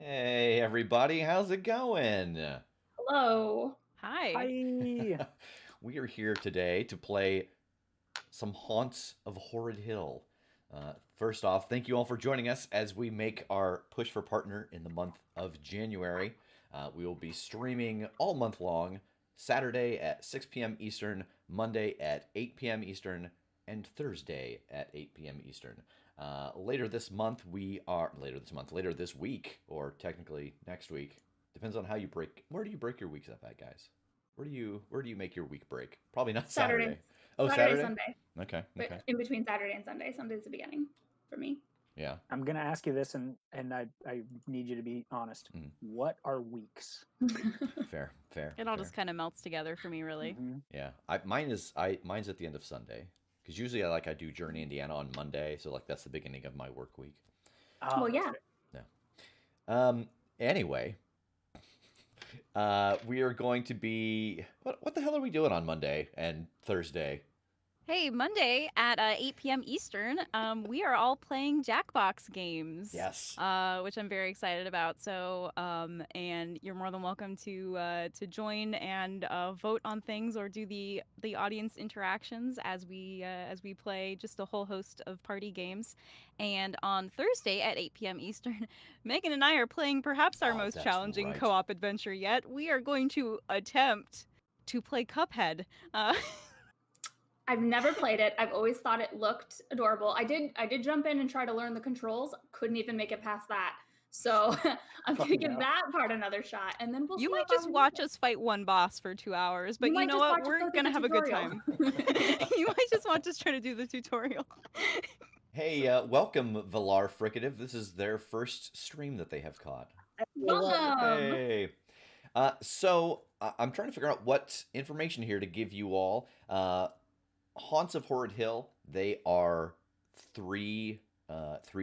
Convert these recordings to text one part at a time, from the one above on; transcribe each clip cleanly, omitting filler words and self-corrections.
Hey everybody, how's it going? Hello. Hi. Hi. We are here today to play some Haunts of Horrid Hill. First off, thank you all for joining us as we make our push for partner in the month of January. We will be streaming all month long, Saturday at 6 p.m. Eastern, Monday at 8 p.m. Eastern, and Thursday at 8 p.m. Eastern. Later this week, or technically next week, depends on how you break. Where do you break your weeks up at, guys? Where do you make your week break? Probably not Saturday. Saturday. Oh, Saturday, Saturday? Sunday. Okay, But okay. in between Saturday and Sunday. Sunday's the beginning for me. Yeah. I'm gonna ask you this, and I need you to be honest. Mhm. What are weeks? Fair, fair, It all fair. just kind of melts together for me, really. Mhm. Yeah. Mine's at the end of Sunday. Because usually I do Journey Indiana on Monday, so like that's the beginning of my work week. Oh, Well, that's yeah. right. Yeah. Anyway, we are going to be what the hell are we doing on Monday and Thursday? Hey, Monday at 8 p.m. Eastern, we are all playing Jackbox games, Yes. which I'm very excited about. So, and you're more than welcome to join and vote on things or do the audience interactions as we play just a whole host of party games. And on Thursday at 8 p.m. Eastern, Megan and I are playing perhaps our Oh, most that's challenging right. co-op adventure yet. We are going to attempt to play Cuphead. I've never played it. I've always thought it looked adorable. I did jump in and try to learn the controls. Couldn't even make it past that. So I'm Oh, gonna give no. that part another shot, and then we'll You see might how far just we watch make it. us fight one boss for 2 hours, You but you might know just what? watch us We're go through gonna the have a good tutorial. time. You might just watch us try to do the tutorial. Hey, welcome Valar Fricative. This is their first stream that they have caught. Welcome. Hey. I'm trying to figure out what information here to give you all. Haunts of Horrid Hill. They are three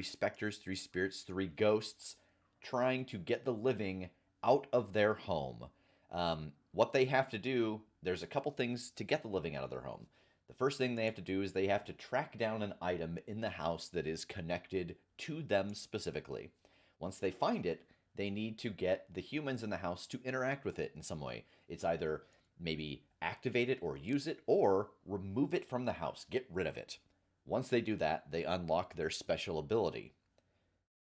specters, three spirits, three ghosts trying to get the living out of their home. What they have to do, there's a couple things to get the living out of their home. The first thing they have to do is they have to track down an item in the house that is connected to them specifically. Once they find it, they need to get the humans in the house to interact with it in some way. It's either maybe activate it or use it, or remove it from the house, get rid of it. Once they do that, they unlock their special ability.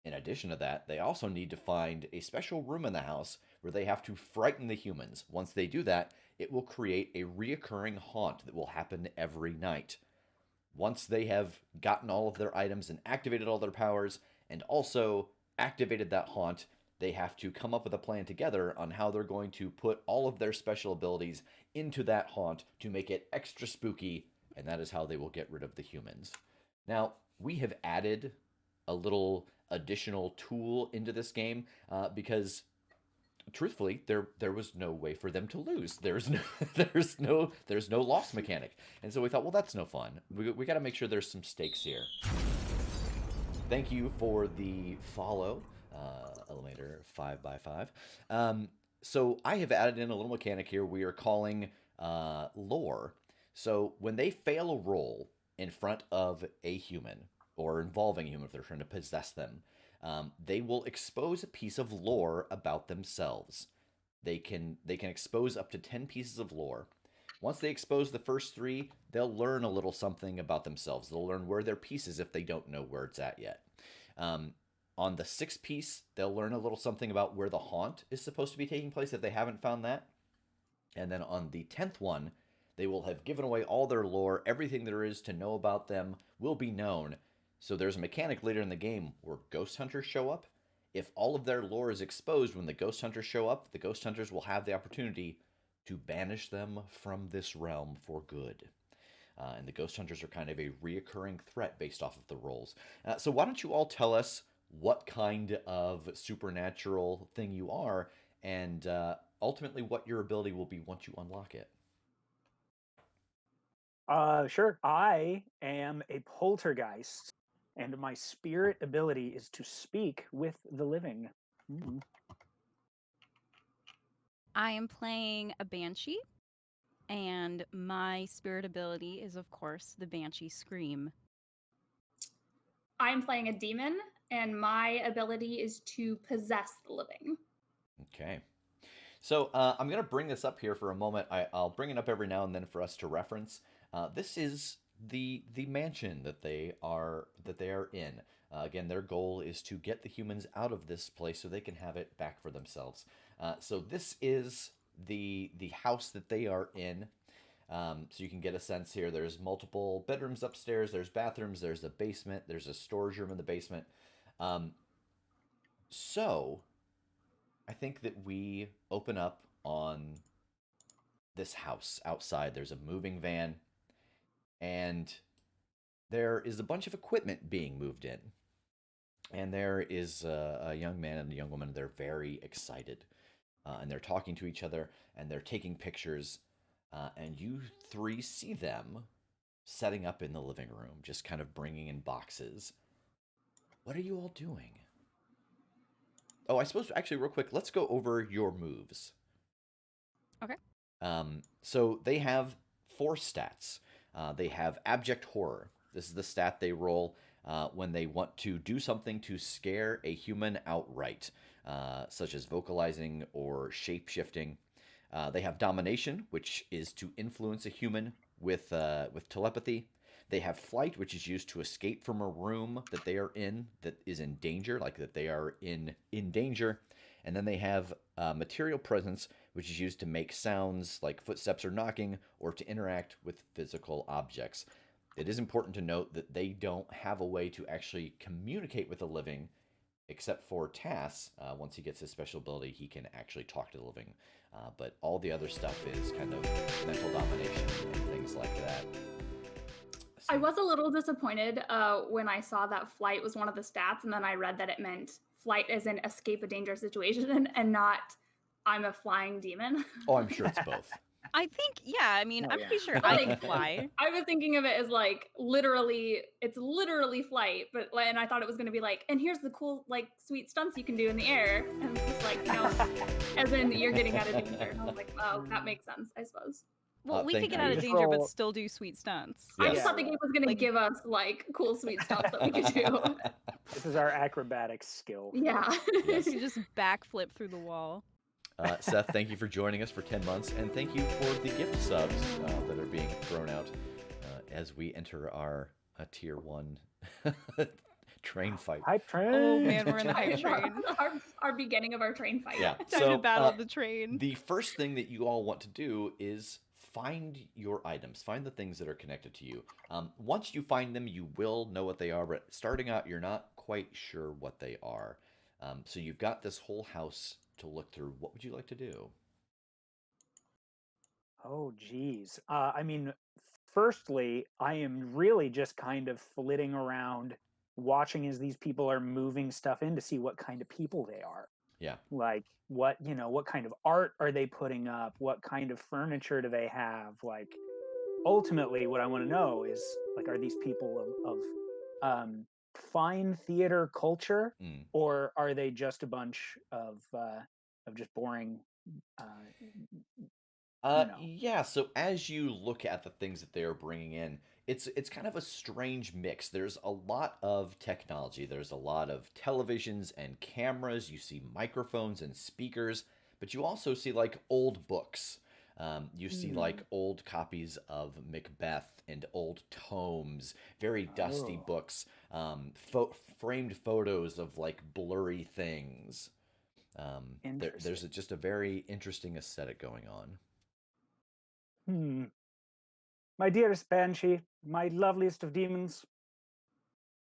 In addition to that, they also need to find a special room in the house where they have to frighten the humans. Once they do that, it will create a reoccurring haunt that will happen every night. Once they have gotten all of their items and activated all their powers, and also activated that haunt, they have to come up with a plan together on how they're going to put all of their special abilities into that haunt to make it extra spooky, and that is how they will get rid of the humans. Now, we have added a little additional tool into this game because truthfully, there was no way for them to lose. There's no there's no loss mechanic, and so we thought, well, that's no fun. We got to make sure there's some stakes here. Thank you for the follow, Elevator 5x5. So I have added in a little mechanic here we are calling lore. So when they fail a roll in front of a human or involving a human, if they're trying to possess them, they will expose a piece of lore about themselves. They can expose up to 10 pieces of lore. Once they expose the first three, they'll learn a little something about themselves. They'll learn where their piece is if they don't know where it's at yet. Um, on the sixth piece, they'll learn a little something about where the haunt is supposed to be taking place if they haven't found that. And then on the 10th one, they will have given away all their lore. Everything there is to know about them will be known. So there's a mechanic later in the game where ghost hunters show up. If all of their lore is exposed when the ghost hunters show up, the ghost hunters will have the opportunity to banish them from this realm for good. And the ghost hunters are kind of a reoccurring threat based off of the rolls. So why don't you all tell us what kind of supernatural thing you are, and ultimately what your ability will be once you unlock it. Sure. I am a poltergeist, and my spirit ability is to speak with the living. Mm. I am playing a banshee, and my spirit ability is, of course, the banshee scream. I'm playing a demon, and my ability is to possess the living. Okay. So I'm going to bring this up here for a moment. I'll bring it up every now and then for us to reference. This is the mansion that they are in. Again, their goal is to get the humans out of this place so they can have it back for themselves. So this is the house that they are in. So you can get a sense here. There's multiple bedrooms upstairs. There's bathrooms. There's a basement. There's a storage room in the basement. So I think that we open up on this house outside. There's a moving van, and there is a bunch of equipment being moved in. And there is a young man and a young woman. They're very excited. And they're talking to each other, and they're taking pictures. And you three see them setting up in the living room, just kind of bringing in boxes. What are you all doing? Oh, I suppose, actually, real quick, let's go over your moves. Okay. So they have 4 stats. They have Abject Horror. This is the stat they roll when they want to do something to scare a human outright, such as vocalizing or shape-shifting. They have Domination, which is to influence a human with telepathy. They have Flight, which is used to escape from a room that they are in that is in danger, like that they are in danger. And then they have Material Presence, which is used to make sounds like footsteps or knocking, or to interact with physical objects. It is important to note that they don't have a way to actually communicate with the living, except for Tass. Once he gets his special ability, he can actually talk to the living. But all the other stuff is kind of mental domination and things like that. I was a little disappointed when I saw that flight was one of the stats, and then I read that it meant flight as in escape a dangerous situation and not I'm a flying demon. Oh, I'm sure it's both. I think, yeah, I mean, Oh, I'm yeah. pretty sure I can fly. I was thinking of it as like it's literally flight, and I thought it was going to be like, and here's the cool, like, sweet stunts you can do in the air. And it's just like, as in you're getting out of danger. And I was like, oh, that makes sense, I suppose. Well, we thank could get you. out of Just danger, roll- but still do sweet stunts. I Yes. just thought the game was going to Like- give us like cool, sweet stunts that we could do. This is our acrobatics skill. Yeah. Yes. You just backflip through the wall. Seth, thank you for joining us for 10 months, and thank you for the gift subs that are being thrown out as we enter our tier 1 train fight. Hype train. Oh man, we're in the hype our, train. our beginning of our train fight. Yeah. Time to battle the train. The first thing that you all want to do is find your items. Find the things that are connected to you. Once you find them, you will know what they are, but starting out, you're not quite sure what they are. So you've got this whole house to look through. What would you like to do? Oh, geez. I mean, firstly, I am really just kind of flitting around, watching as these people are moving stuff in to see what kind of people they are. Yeah. Like, what kind of art are they putting up? What kind of furniture do they have? Like, ultimately, what I want to know is, like, are these people of fine theater culture, Mm. or are they just a bunch of just boring? Yeah, so as you look at the things that they're bringing in, it's kind of a strange mix. There's a lot of technology. There's a lot of televisions and cameras. You see microphones and speakers, but you also see like old books. You see like old copies of Macbeth and old tomes, very dusty Oh. books, framed photos of like blurry things. There's just a very interesting aesthetic going on. My dearest Banshee, my loveliest of demons.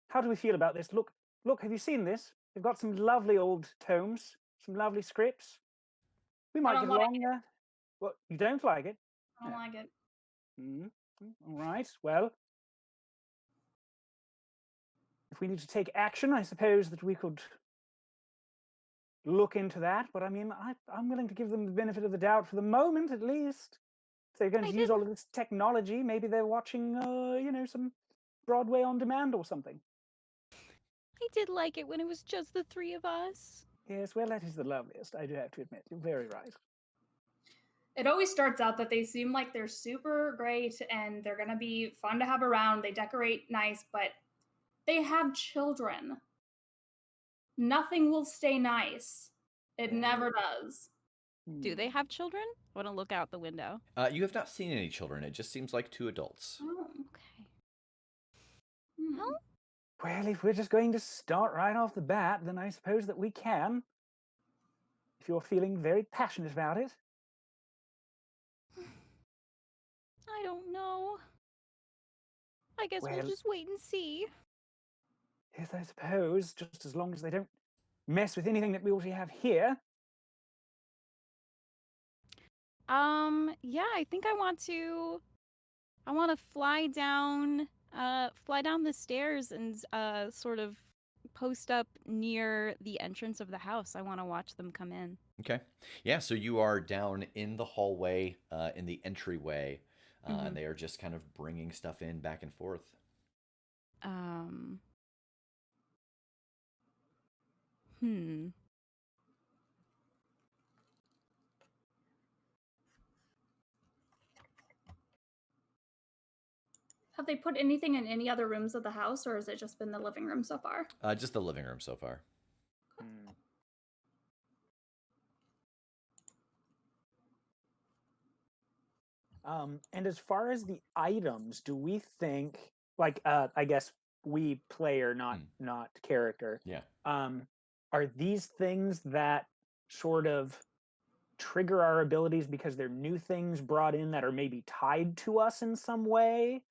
How do we feel about this? Look, have you seen this? They've got some lovely old tomes, some lovely scripts. We might don't get like along. Well, you don't like it? I don't like it. All right. Well, if we need to take action, I suppose that we could look into that. But I mean, I'm willing to give them the benefit of the doubt for the moment, at least. If they're going to use all of this technology, maybe they're watching, some Broadway on demand or something. I did like it when it was just the 3 of us. Yes, well, that is the loveliest, I do have to admit. You're very right. It always starts out that they seem like they're super great and they're going to be fun to have around. They decorate nice, but they have children. Nothing will stay nice. It never does. Do they have children? I want to look out the window. You have not seen any children. It just seems like 2 adults. Oh. Okay. Hmm. Well, Well, if we're just going to start right off the bat, then I suppose that we can. If you're feeling very passionate about it. I don't know. I guess we'll Well- just wait and see. Yes, I suppose, just as long as they don't mess with anything that we already have here. Yeah, I think I want to fly down the stairs and sort of post up near the entrance of the house. I want to watch them come in. Okay. Yeah, so you are down in the hallway, in the entryway, and they are just kind of bringing stuff in back and forth. Have they put anything in any other rooms of the house, or has it just been the living room so far? Just the living room so far. And as far as the items, do we think, like, I guess we player, not character. Yeah. Are these things that sort of trigger our abilities because they're new things brought in that are maybe tied to us in some way?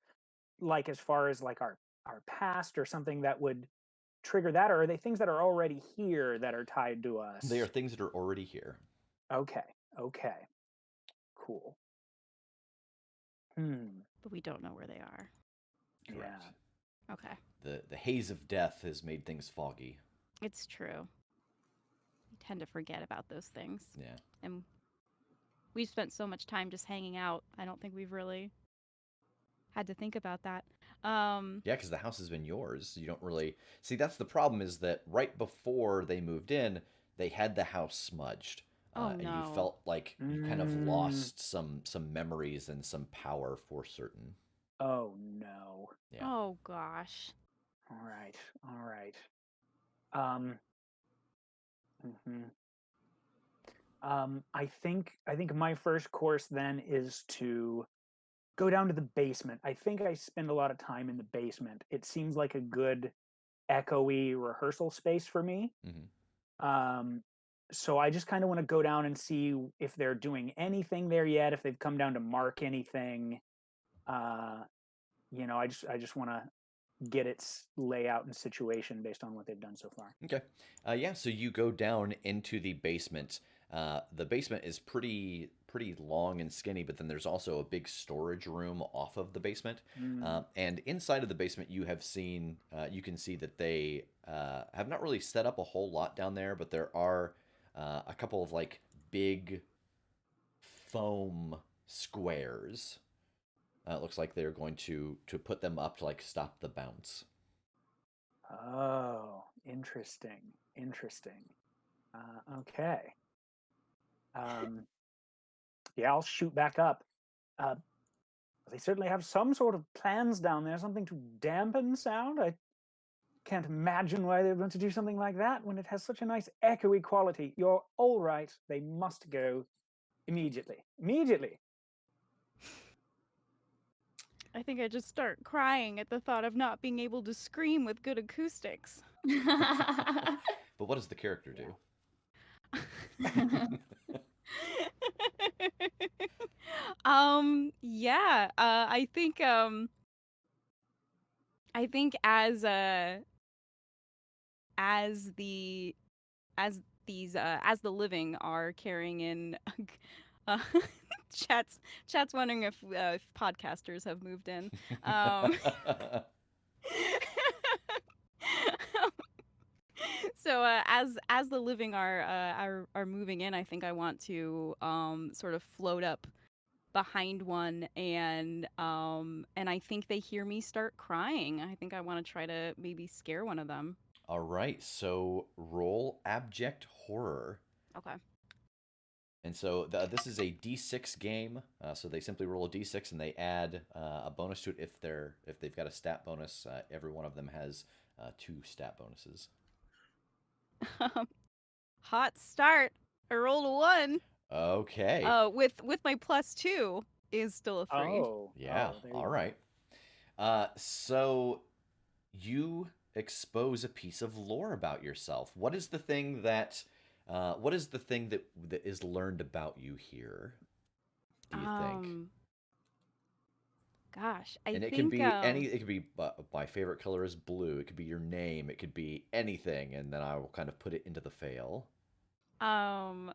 Like as far as like our past or something that would trigger that, or are they things that are already here that are tied to us? They are things that are already here. Okay. Cool. But we don't know where they are. Correct. Yeah. Okay. The haze of death has made things foggy. It's true. We tend to forget about those things. Yeah. And we've spent so much time just hanging out. I don't think we've really had to think about that. Yeah, because the house has been yours. You don't really see. That's the problem. Is that right before they moved in, they had the house smudged, and you felt like you kind of lost some memories and some power for certain. Oh no. Yeah. Oh gosh. All right. I think my first course then is to go down to the basement. I think I spend a lot of time in the basement. It seems like a good echoey rehearsal space for me. So I just kind of want to go down and see if they're doing anything there yet, if they've come down to mark anything. I just want to get its layout and situation based on what they've done so far. Okay. Yeah. So you go down into the basement. The basement is pretty long and skinny, but then there's also a big storage room off of the basement. And inside of the basement, you can see that they have not really set up a whole lot down there, but there are a couple of like big foam squares. It looks like they're going to put them up to like stop the bounce. Oh, interesting. Okay. Yeah, I'll shoot back up. They certainly have some sort of plans down there, something to dampen sound. I can't imagine why they want to do something like that when it has such a nice echoey quality. You're all right. They must go immediately. I think I just start crying at the thought of not being able to scream with good acoustics. But what does the character do? I think as the living are carrying in uh, chat's wondering if podcasters have moved in. So as the living are moving in, I think I want to sort of float up behind one, and I think they hear me start crying. I think I want to try to maybe scare one of them. All right, so roll abject horror. Okay. And so this is a D6 game. So they simply roll a D6 and they add a bonus to it if they've got a stat bonus. Every one of them has 2 stat bonuses. Hot start. I rolled a 1. Okay. With my +2 is still a 3. Yeah. There All you right. So you expose a piece of lore about yourself. What is the thing that that is learned about you here, do you think? Um, Gosh, I And it could think be it could be my favorite color is blue. It could be your name. It could be anything, and then I will kind of put it into the fail. um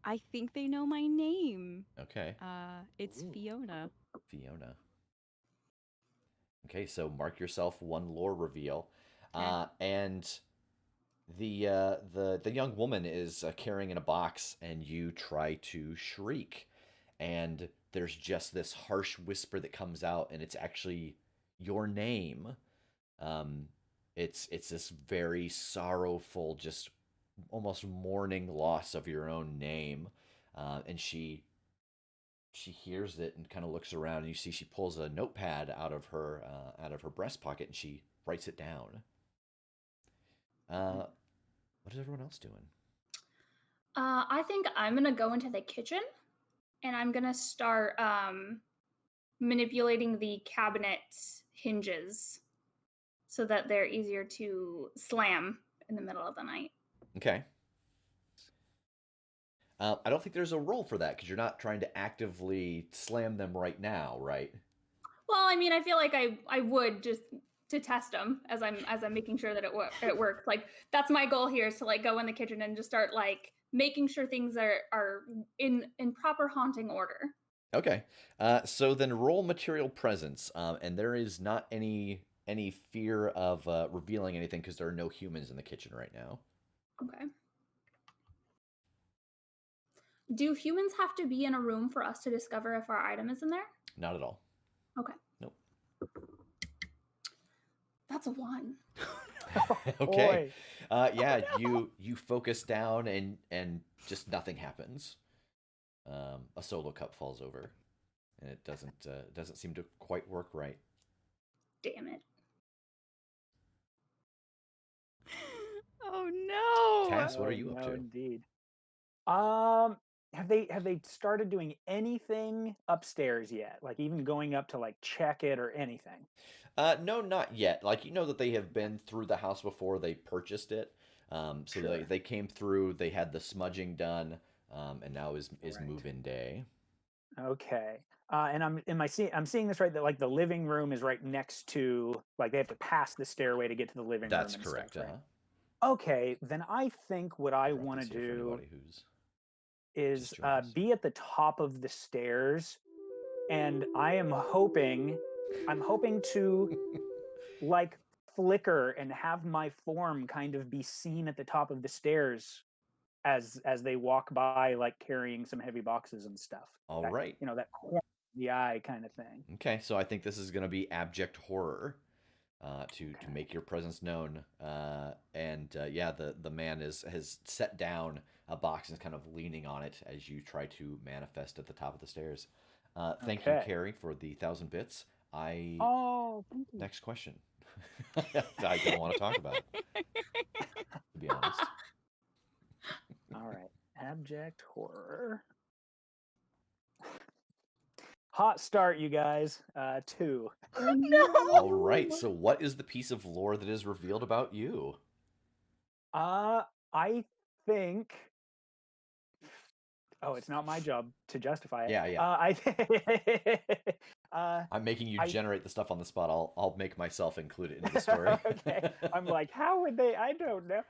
I think they know my name. Okay. It's Ooh. Fiona. Fiona. Okay, so mark yourself one lore reveal. Okay. And the young woman is carrying in a box, and you try to shriek, and there's just this harsh whisper that comes out, and it's actually your name. Um, it's this very sorrowful, just almost mourning loss of your own name, and she hears it and kind of looks around, and you see she pulls a notepad out of her breast pocket, and she writes it down. What is everyone else doing? I think I'm gonna go into the kitchen and I'm gonna start manipulating the cabinet hinges so that they're easier to slam in the middle of the night. Okay. I don't think there's a role for that because you're not trying to actively slam them right now, right? Well, I mean, I feel like I would just to test them as I'm making sure that it works. Like that's my goal here is to like go in the kitchen and just start like making sure things are in proper haunting order. Okay. So then roll material presence, and there is not any fear of revealing anything because there are no humans in the kitchen right now. Okay. Do humans have to be in a room for us to discover if our item is in there? Not at all. Okay. Nope. That's a 1. Okay. Boy. Yeah, you focus down, and just nothing happens. A solo cup falls over, and it doesn't seem to quite work right. Damn it. Oh no. Tass, what are you up No, to? indeed. Have they started doing anything upstairs yet? Like even going up to like check it or anything? No, not yet. Like you know that they have been through the house before they purchased it. So Sure. they came through. They had the smudging done, and now is Right. move-in day. Okay. And I'm seeing this right that like the living room is right next to like they have to pass the stairway to get to the living room That's and correct. stuff, right? Okay, then I think what I Drop want to this here for do anybody who's is just joined us. be at the top of the stairs, and I'm hoping to like flicker and have my form kind of be seen at the top of the stairs as they walk by, like carrying some heavy boxes and stuff. All That right. that corner of the eye kind of thing. Okay, so I think this is going to be abject horror. To Okay. make your presence known, and yeah, the man has set down a box and is kind of leaning on it as you try to manifest at the top of the stairs. Thank you, Okay. Carrie, for the 1,000 bits. Oh, thank you. Next question. I don't want to talk about it, to be honest. All right. Abject horror. Hot start, you guys. 2. Oh no. All right. So, what is the piece of lore that is revealed about you? I think. Oh, it's not my job to justify it. Yeah, yeah. I'm making you I- generate the stuff on the spot. I'll make myself include it into the story. Okay. I'm like, how would they? I don't know.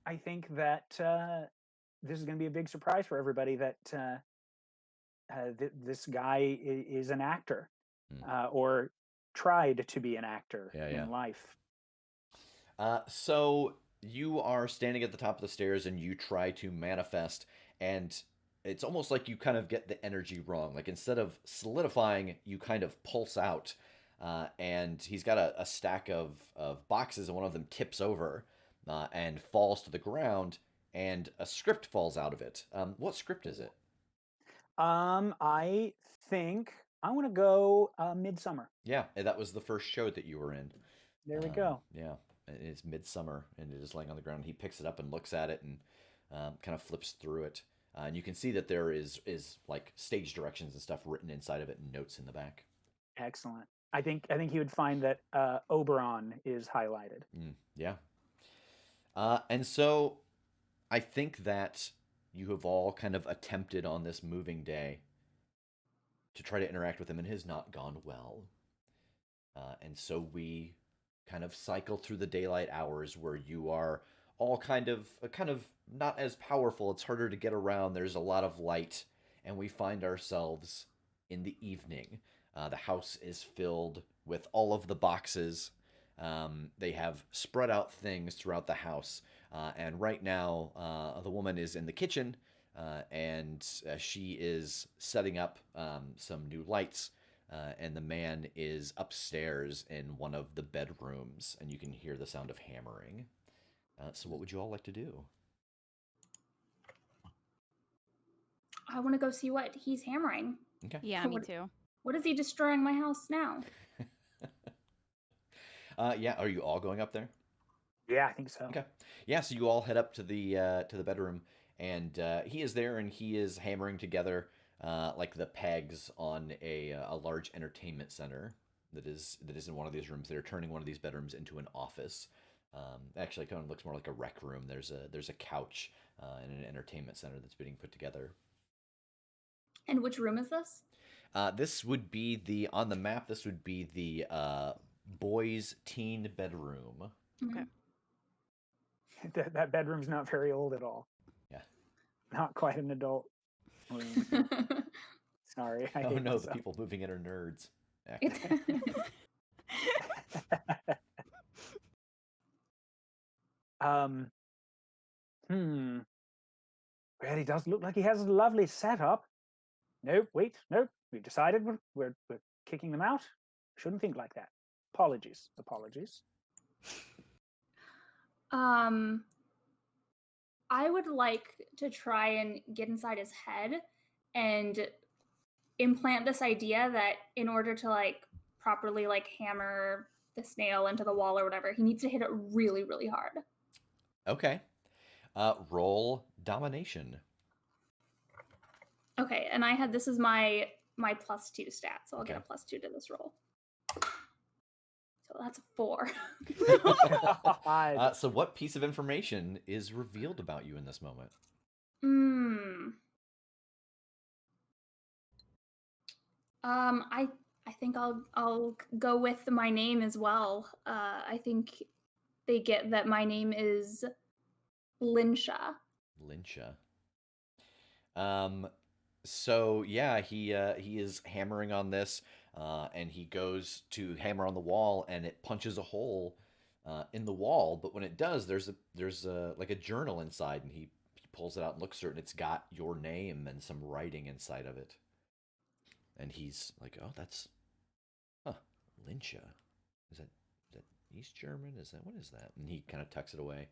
I think that this is going to be a big surprise for everybody that this guy is an actor, or tried to be an actor in life. So you are standing at the top of the stairs and you try to manifest, and it's almost like you kind of get the energy wrong. Like instead of solidifying, you kind of pulse out. And he's got a stack of boxes, and one of them tips over and falls to the ground, and a script falls out of it. What script is it? I think I want to go Midsummer. Yeah, that was the first show that you were in. There we go. Yeah. It's midsummer, and it is laying on the ground. He picks it up and looks at it and kind of flips through it. And you can see that there is like stage directions and stuff written inside of it and notes in the back. Excellent. I think you would find that Oberon is highlighted. Yeah. And so I think that you have all kind of attempted on this moving day to try to interact with him, and it has not gone well. And so we kind of cycle through the daylight hours where you are all kind of not as powerful. It's harder to get around. There's a lot of light, and we find ourselves in the evening. The house is filled with all of the boxes. They have spread out things throughout the house. And right now, the woman is in the kitchen, and she is setting up some new lights. And the man is upstairs in one of the bedrooms, and you can hear the sound of hammering. So what would you all like to do? I want to go see what he's hammering. Okay. Yeah, me too. What is he destroying my house now? Yeah, are you all going up there? Yeah, I think so. Okay. Yeah, so you all head up to the bedroom, and he is there, and he is hammering together like the pegs on a large entertainment center that is in one of these rooms. They're turning one of these bedrooms into an office. Actually, it kind of looks more like a rec room. There's a couch in an entertainment center that's being put together. And which room is this? This would be on the map. This would be the boys' teen bedroom. Okay. That bedroom's not very old at all. Yeah. Not quite an adult room. Sorry. I Oh hate no, myself. the people moving in are nerds. Well, he does look like he has a lovely setup. Nope, wait, nope. We've decided we're kicking them out. Shouldn't think like that. Apologies. I would like to try and get inside his head and implant this idea that in order to like properly like hammer this nail into the wall or whatever, he needs to hit it really, really hard. Okay. Roll domination. Okay, and this is my +2 stat, so I'll get Okay. a +2 to this roll. So that's a 4. So what piece of information is revealed about you in this moment? I think I'll go with my name as well. I think they get that my name is Linsha. Linsha. So yeah, he is hammering on this, and he goes to hammer on the wall, and it punches a hole in the wall. But when it does, there's like a journal inside, and he pulls it out and looks through it, and it's got your name and some writing inside of it. And he's like, "Oh, that's Linsha. Is that East German? What is that?" And he kind of tucks it away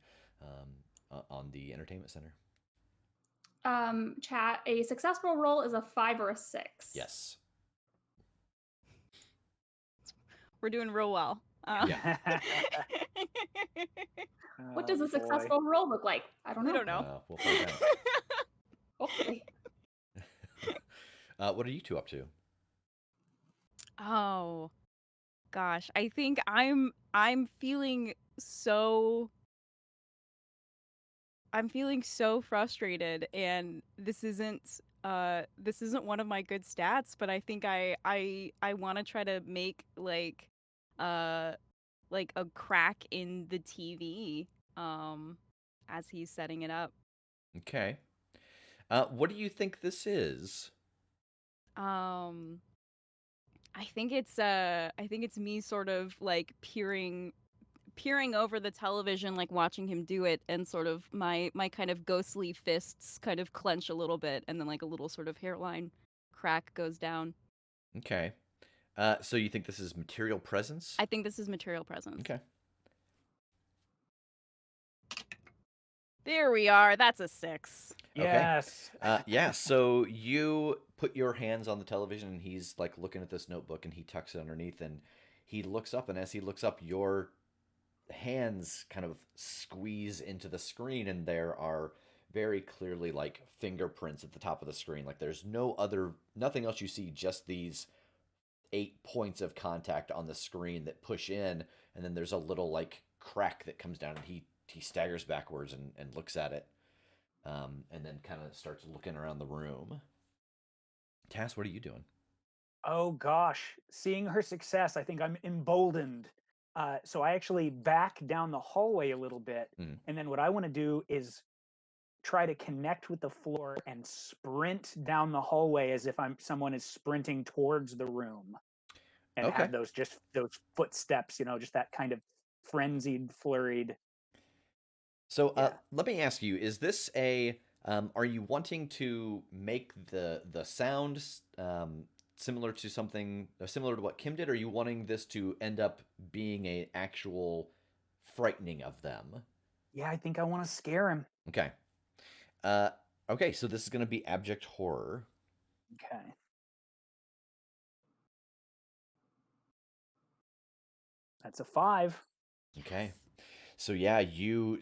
on the entertainment center. Chat, a successful roll is a 5 or a 6. Yes. We're doing real well. Yeah. What does a boy. successful roll look like? I don't know. We don't know. We'll find out. Hopefully. What are you two up to? Oh gosh, I think I'm feeling so frustrated, and this isn't one of my good stats, but I think I want to try to make like a crack in the TV as he's setting it up. Okay. What do you think this is? I think it's me sort of like peering over the television, like watching him do it, and sort of my kind of ghostly fists kind of clench a little bit, and then like a little sort of hairline crack goes down. Okay. So you think this is material presence? I think this is material presence. Okay. There we are. That's a 6. Yes. Yeah, so you put your hands on the television, and he's like looking at this notebook, and he tucks it underneath, and he looks up, and as he looks up, your hands kind of squeeze into the screen, and there are very clearly like fingerprints at the top of the screen. Like there's nothing else you see, just these 8 points of contact on the screen that push in, and then there's a little like crack that comes down, and he staggers backwards and looks at it, and then kind of starts looking around the room. Tass, what are you doing? Oh gosh, seeing her success, I think I'm emboldened. So I actually back down the hallway a little bit, Mm. and then what I want to do is try to connect with the floor and sprint down the hallway as if someone is sprinting towards the room, and Okay. have those footsteps, just that kind of frenzied, flurried. So Yeah. let me ask you: is this a are you wanting to make the sound similar to something similar to what Kim did? Or are you wanting this to end up being a actual frightening of them? Yeah, I think I want to scare him. Okay. Uh, okay. So this is going to be abject horror. Okay. That's a 5. Okay. So yeah, you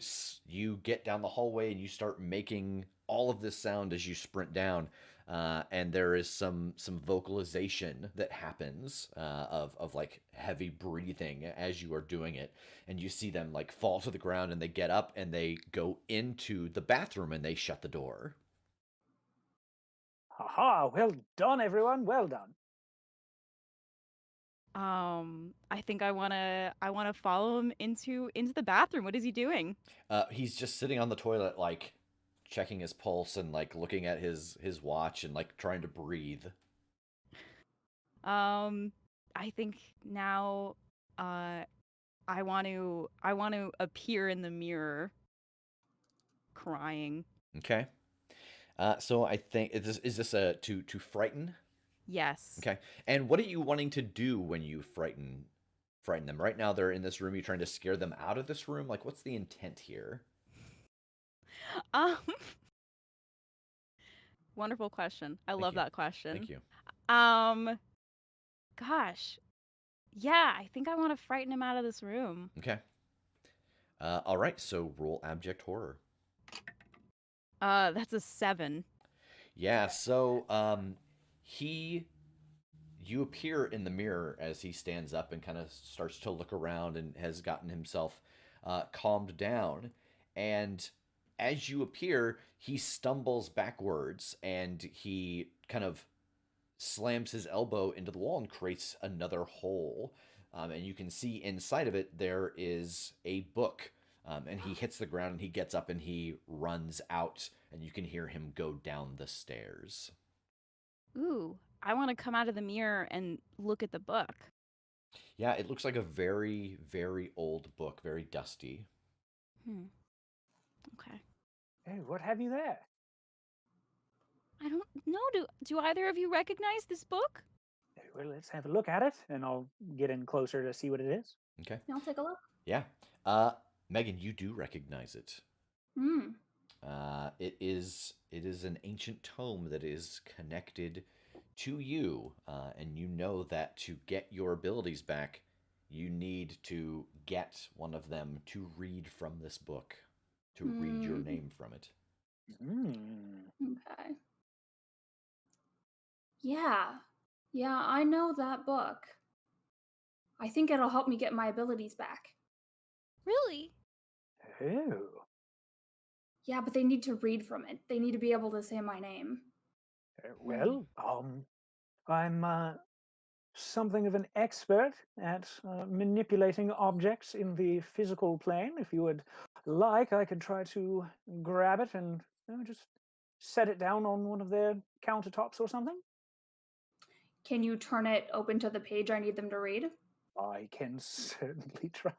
get down the hallway and you start making all of this sound as you sprint down, and there is some vocalization that happens of like heavy breathing as you are doing it, and you see them like fall to the ground and they get up and they go into the bathroom and they shut the door. Haha, well done, everyone. Well done. I think I wanna follow him into the bathroom. What is he doing? He's just sitting on the toilet like checking his pulse and like looking at his watch and like trying to breathe. I think now I want to appear in the mirror crying. Okay. So I think is this a to frighten? Yes. Okay. And what are you wanting to do when you frighten them? Right now they're in this room. You're trying to scare them out of this room. Like what's the intent here? Um Wonderful question. I Thank love you. that question. Thank you. Um Gosh. Yeah, I think I want to frighten him out of this room. Okay. All right. So roll abject horror. That's a 7. Yeah. So he you appear in the mirror as he stands up and kind of starts to look around and has gotten himself calmed down. And as you appear, he stumbles backwards and he kind of slams his elbow into the wall and creates another hole. And you can see inside of it there is a book. And he hits the ground and he gets up and he runs out, and you can hear him go down the stairs. Ooh, I want to come out of the mirror and look at the book. Yeah, it looks like a very, very old book, very dusty. Okay. Hey, what have you there? I don't know. Do either of you recognize this book? Well, let's have a look at it, and I'll get in closer to see what it is. Okay. I'll take a look. Yeah. Megan, you do recognize it. Hmm. It is an ancient tome that is connected to you, and you know that to get your abilities back, you need to get one of them to read from this book, to read your name from it. Okay. Yeah. Yeah, I know that book. I think it'll help me get my abilities back. Really? Oh. Yeah, but they need to read from it. They need to be able to say my name. Well, I'm something of an expert at manipulating objects in the physical plane. If you would like, I could try to grab it and just set it down on one of their countertops or something. Can you turn it open to the page I need them to read? I can certainly try.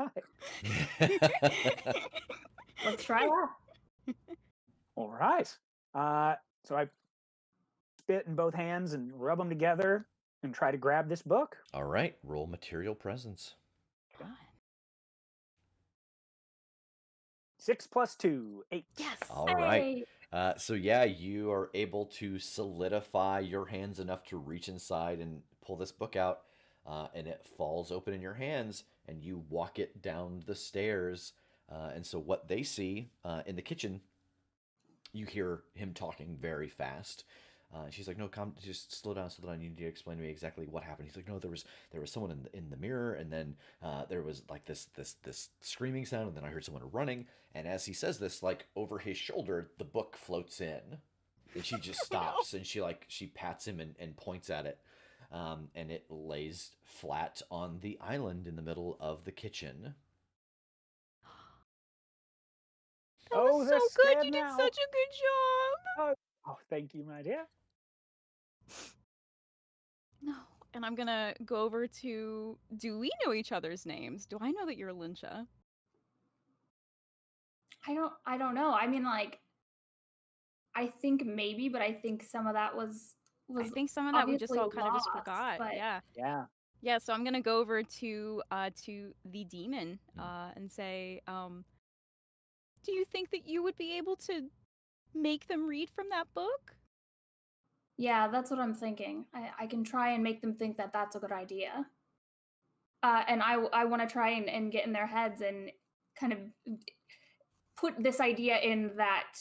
Let's try that. All right. So I spit in both hands and rub them together and try to grab this book. All right, roll material presence. 6 + 2, 8. Yes. All right. Hey. So yeah, you are able to solidify your hands enough to reach inside and pull this book out, and it falls open in your hands, and you walk it down the stairs. And so what they see in the kitchen, you hear him talking very fast. She's like, "No, come, just slow down, slow down. You need to explain to me exactly what happened." He's like, "No, there was someone in the mirror, and then there was like this screaming sound, and then I heard someone running." And as he says this, like over his shoulder, the book floats in, and she just stops and she pats him and points at it, and it lays flat on the island in the middle of the kitchen. That Oh, was they're so good. scared You did now. such a good job. Oh, thank you, my dear. No. And I'm gonna go over to. Do we know each other's names? Do I know that you're Lyncha? I don't know. I mean, like, I think maybe, but I think some of that was I think some of that we just obviously all kind of just lost, forgot. but Yeah. Yeah. Yeah, so I'm gonna go over to the demon and say, do you think that you would be able to make them read from that book? yeah, that's what I'm thinking. I can try and make them think that that's a good idea. And I want to try and get in their heads and kind of put this idea in that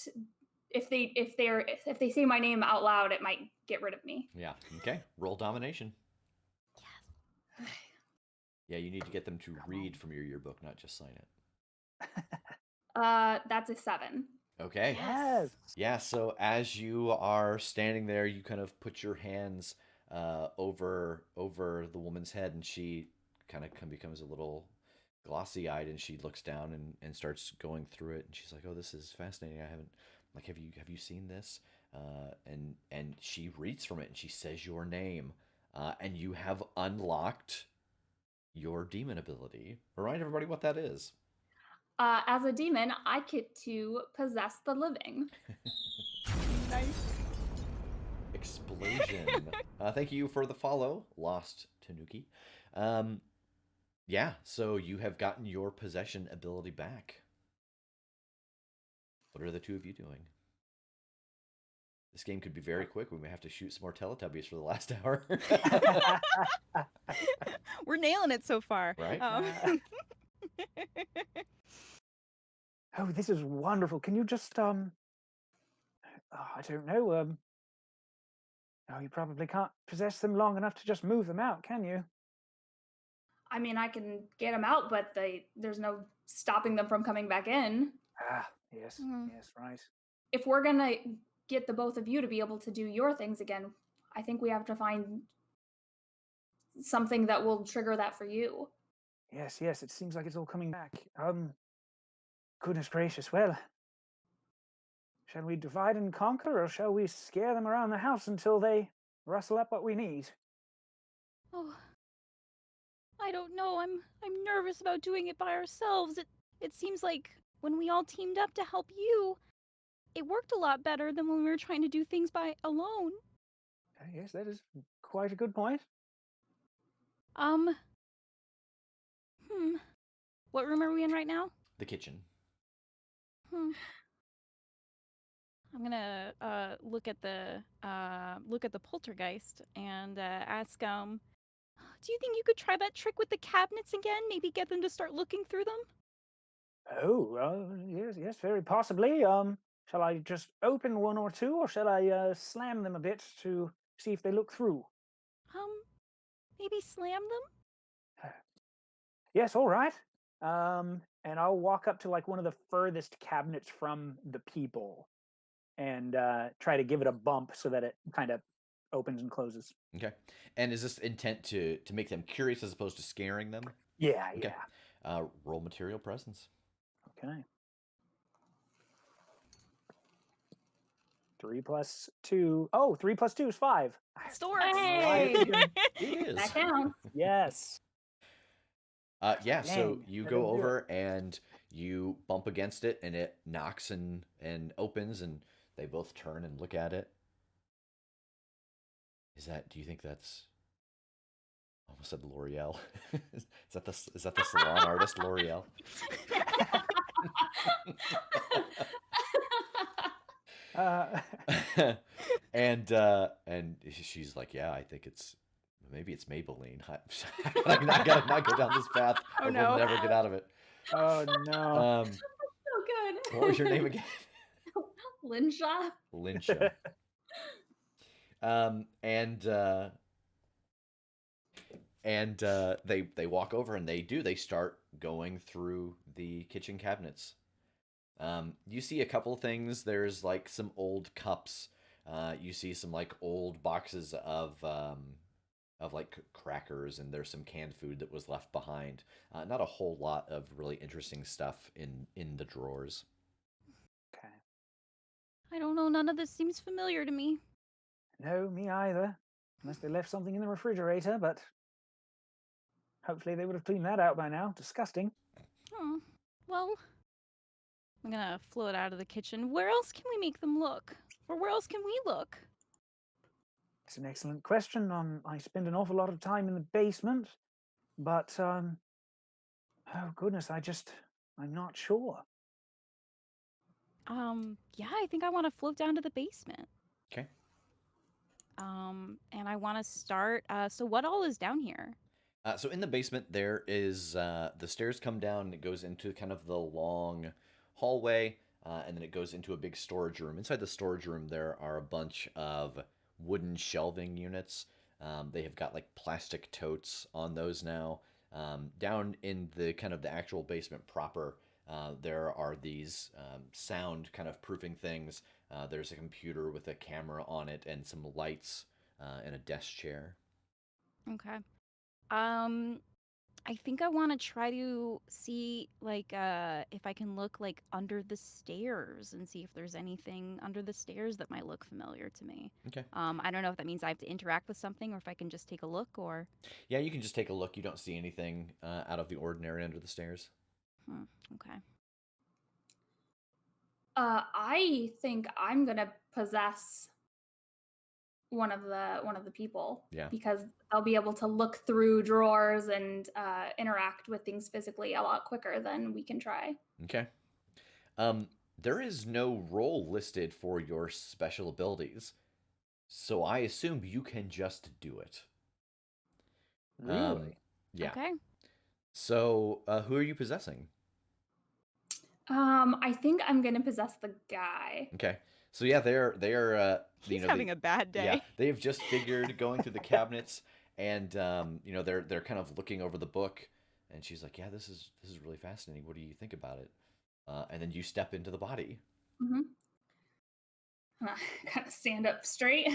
if they say my name out loud, it might get rid of me. Yeah. Okay. Roll domination. Yes. Yeah, you need to get them to read from your yearbook, not just sign it. That's a 7. Okay. Yes. Yeah, so as you are standing there, you kind of put your hands over the woman's head, and she kind of becomes a little glossy-eyed, and she looks down and starts going through it, and she's like, "Oh, this is fascinating. I haven't like have you seen this?" And she reads from it, and she says your name, and you have unlocked your demon ability. Remind everybody what that is. As a demon, I get to possess the living. Nice. Explosion. Thank you for the follow, Lost Tanuki. Yeah, so you have gotten your possession ability back. What are the two of you doing? This game could be very quick. We may have to shoot some more Teletubbies for the last hour. We're nailing it so far. Right? Oh, this is wonderful. Can you just I don't know. Oh, you probably can't possess them long enough to just move them out, can you? I mean, I can get them out, but there's no stopping them from coming back in. Ah, yes, Mhm. yes, right. If we're gonna get the both of you to be able to do your things again, I think we have to find something that will trigger that for you. Yes, yes. It seems like it's all coming back. Goodness gracious. Well, shall we divide and conquer, or shall we scare them around the house until they rustle up what we need? Oh, I don't know. I'm nervous about doing it by ourselves. It seems like when we all teamed up to help you, it worked a lot better than when we were trying to do things by alone. Yes, that is quite a good point. What room are we in right now? The kitchen. I'm gonna look at the poltergeist and ask do you think you could try that trick with the cabinets again? Maybe get them to start looking through them? Oh, yes, yes, very possibly. Shall I just open one or two, or shall I slam them a bit to see if they look through? Maybe slam them? Yes, all right. And I'll walk up to like one of the furthest cabinets from the people and try to give it a bump so that it kind of opens and closes. Okay. And is this intent to make them curious as opposed to scaring them? Yeah, Okay. yeah. Roll material presence. Okay. 3 plus 2. Oh, 3 plus 2 is 5. Still works. Hey! It is. That counts. Yes. Yeah, so Dang, you I go didn't do over and you bump against it, and it knocks and opens, and they both turn and look at it. Do you think that's, I almost said L'Oreal. Is that the salon artist L'Oreal? Uh, and she's like, "Yeah, I think it's Maybe it's Maybelline. I gotta not go down this path, Oh, or no. we'll never get out of it. Oh no. Um, So good. what was your name again? Linsha. Linsha. And they walk over and they start going through the kitchen cabinets. You see a couple things. There's like some old cups. You see some like old boxes of like crackers, and there's some canned food that was left behind. Not a whole lot of really interesting stuff in the drawers. Okay. I don't know. None of this seems familiar to me. No, me either. Unless they left something in the refrigerator, but hopefully they would have cleaned that out by now. Disgusting. Oh, well, I'm gonna float out of the kitchen. Where else can we make them look? Or where else can we look? It's an excellent question. I spend an awful lot of time in the basement, but oh goodness, I'm not sure. Yeah, I think I want to float down to the basement. Okay. And I want to start. So what all is down here? So in the basement, there is the stairs come down and it goes into kind of the long hallway, and then it goes into a big storage room. Inside the storage room, there are a bunch of wooden shelving units. They have got like plastic totes on those now. Down in the kind of the actual basement proper, there are these sound kind of proofing things. There's a computer with a camera on it and some lights and a desk chair. Okay. I think I want to try to see like if I can look like under the stairs and see if there's anything under the stairs that might look familiar to me. Okay. I don't know if that means I have to interact with something or if I can just take a look or. Yeah, you can just take a look. You don't see anything out of the ordinary under the stairs. Okay. I think I'm gonna possess one of the people. Yeah. Because they'll be able to look through drawers and interact with things physically a lot quicker than we can try. Okay. There is no role listed for your special abilities, so I assume you can just do it. Really? Yeah. Okay. So, who are you possessing? I think I'm gonna possess the guy. Okay. So yeah, they're He's having a bad day. Yeah, they have just figured going through the cabinets, and they're kind of looking over the book, and she's like, "Yeah, this is really fascinating. What do you think about it?" And then you step into the body. Mm-hmm. And I kind of stand up straight.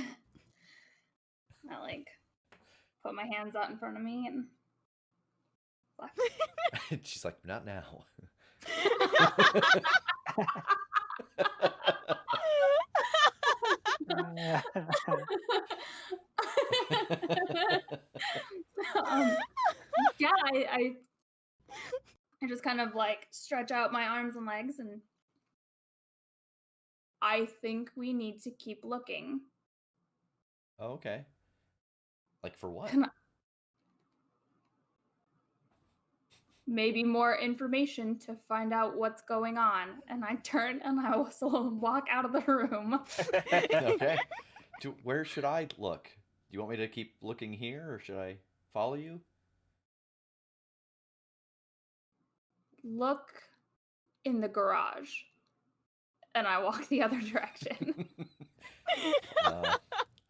I like put my hands out in front of me and flex. She's like, "Not now." Yeah, I just kind of like stretch out my arms and legs, and I think we need to keep looking. Oh, okay. Like for what? Maybe more information to find out what's going on. And I turn and I also walk out of the room. Okay. Where should I look? Do you want me to keep looking here, or should I follow you? Look in the garage. And I walk the other direction.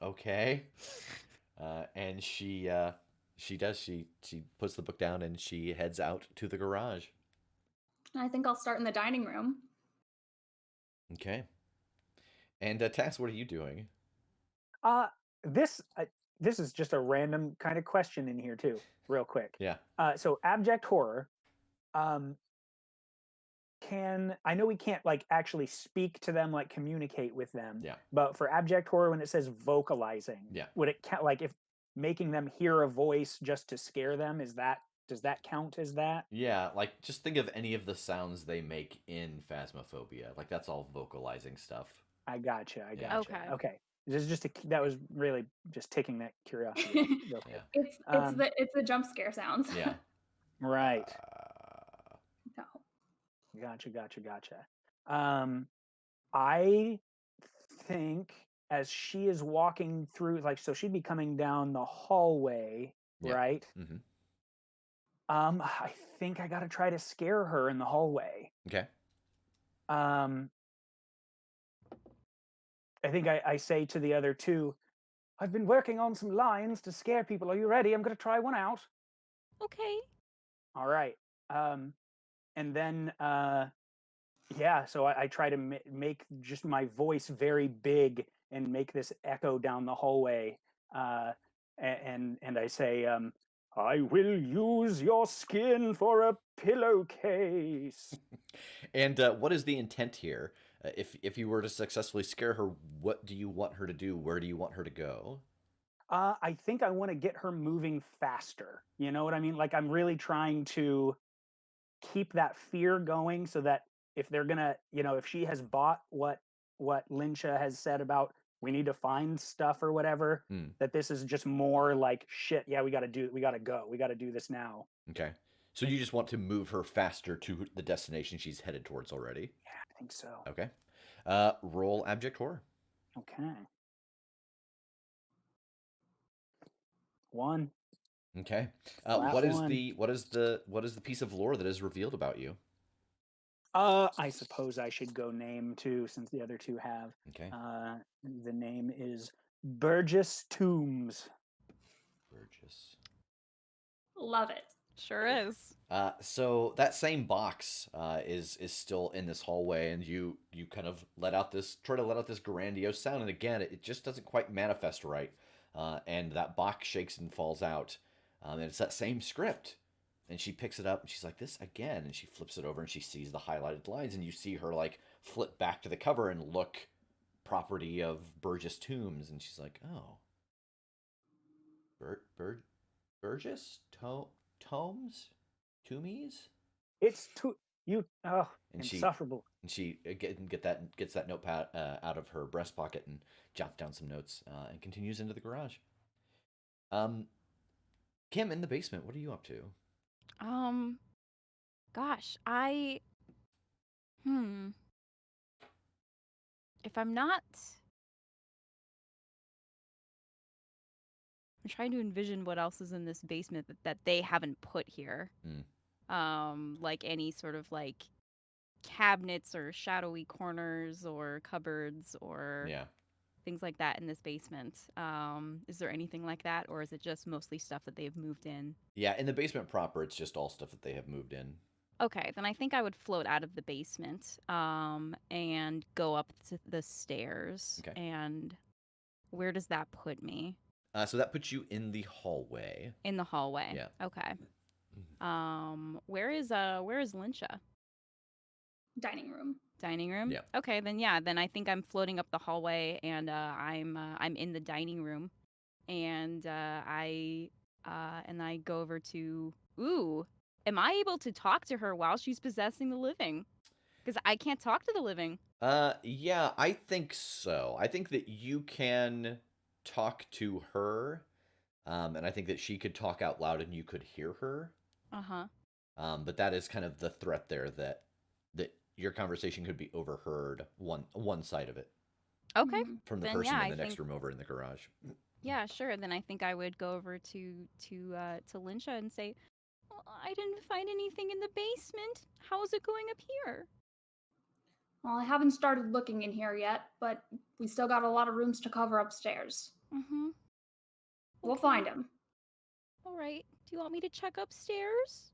Okay. And she puts the book down and she heads out to the garage. I think I'll start in the dining room. Okay. And Tass, what are you doing? This is just a random kind of question in here too, real quick. Yeah. So abject horror. I know we can't like actually speak to them, like communicate with them. Yeah. But for abject horror, when it says vocalizing, Yeah. would it count? Like if making them hear a voice just to scare them, does that count as that? Yeah, like just think of any of the sounds they make in Phasmophobia. Like that's all vocalizing stuff. I gotcha. Yeah. Okay. This is just that was really just taking that curiosity. Real quick. Yeah. It's the jump scare sounds. Yeah. Right. No. Gotcha. I think as she is walking through, like, so she'd be coming down the hallway, Yeah. right? Mm-hmm. I think I gotta try to scare her in the hallway. Okay. Um, I think I say to the other two, I've been working on some lines to scare people. Are you ready? I'm gonna try one out. Okay. All right. Um, and then yeah, so I try to make just my voice very big and make this echo down the hallway. Uh, and I say, I will use your skin for a pillowcase. And what is the intent here? If you were to successfully scare her, what do you want her to do? Where do you want her to go? I think I want to get her moving faster. You know what I mean? Like I'm really trying to keep that fear going so that if they're gonna, if she has bought what Lyncha has said about we need to find stuff or whatever, Hmm. that this is just more like shit. Yeah, we got to go. We got to do this now. Okay. So you just want to move her faster to the destination she's headed towards already. Yeah, I think so. Okay. Roll abject horror. Okay. One. Okay. Flat What is one. the piece of lore that is revealed about you? I suppose I should go name too, since the other two have. Okay. The name is Burgess Tombs. Burgess. Love it. Sure is. So that same box is still in this hallway, and you kind of try to let out this grandiose sound, and again, it just doesn't quite manifest right, and that box shakes and falls out, and it's that same script, and she picks it up and she's like, "This again," and she flips it over and she sees the highlighted lines, and you see her like flip back to the cover and look, property of Burgess Tombs, and she's like, "Oh, Burgess Tomes." Toomies? It's too you. Oh, And insufferable. she gets that notepad out of her breast pocket and jots down some notes and continues into the garage. Kim, in the basement, what are you up to? Gosh, if I'm not, I'm trying to envision what else is in this basement that they haven't put here. Like any sort of like cabinets or shadowy corners or cupboards or Yeah. things like that in this basement. Is there anything like that, or is it just mostly stuff that they've moved in? Yeah, in the basement proper, it's just all stuff that they have moved in. Okay, then I think I would float out of the basement and go up to the stairs. Okay. And where does that put me? So that puts you in the hallway. In the hallway. Yeah. Okay. Where is Lyncha? Dining room. Dining room. Yeah. Okay, then I think I'm floating up the hallway, and I'm in the dining room, and I go over to. Ooh, am I able to talk to her while she's possessing the living? Because I can't talk to the living. Yeah, I think so. I think that you can talk to her, and I think that she could talk out loud and you could hear her. Uh-huh. But that is kind of the threat there, that your conversation could be overheard one side of it Okay. from the Then, person yeah, in the I next think- room over in the garage. Yeah, sure. Then I think I would go over to Lyncha and say, well, I didn't find anything in the basement. How is it going up here? Well, I haven't started looking in here yet, but we still got a lot of rooms to cover upstairs. Mm-hmm. We'll Okay. find him. All right. Do you want me to check upstairs?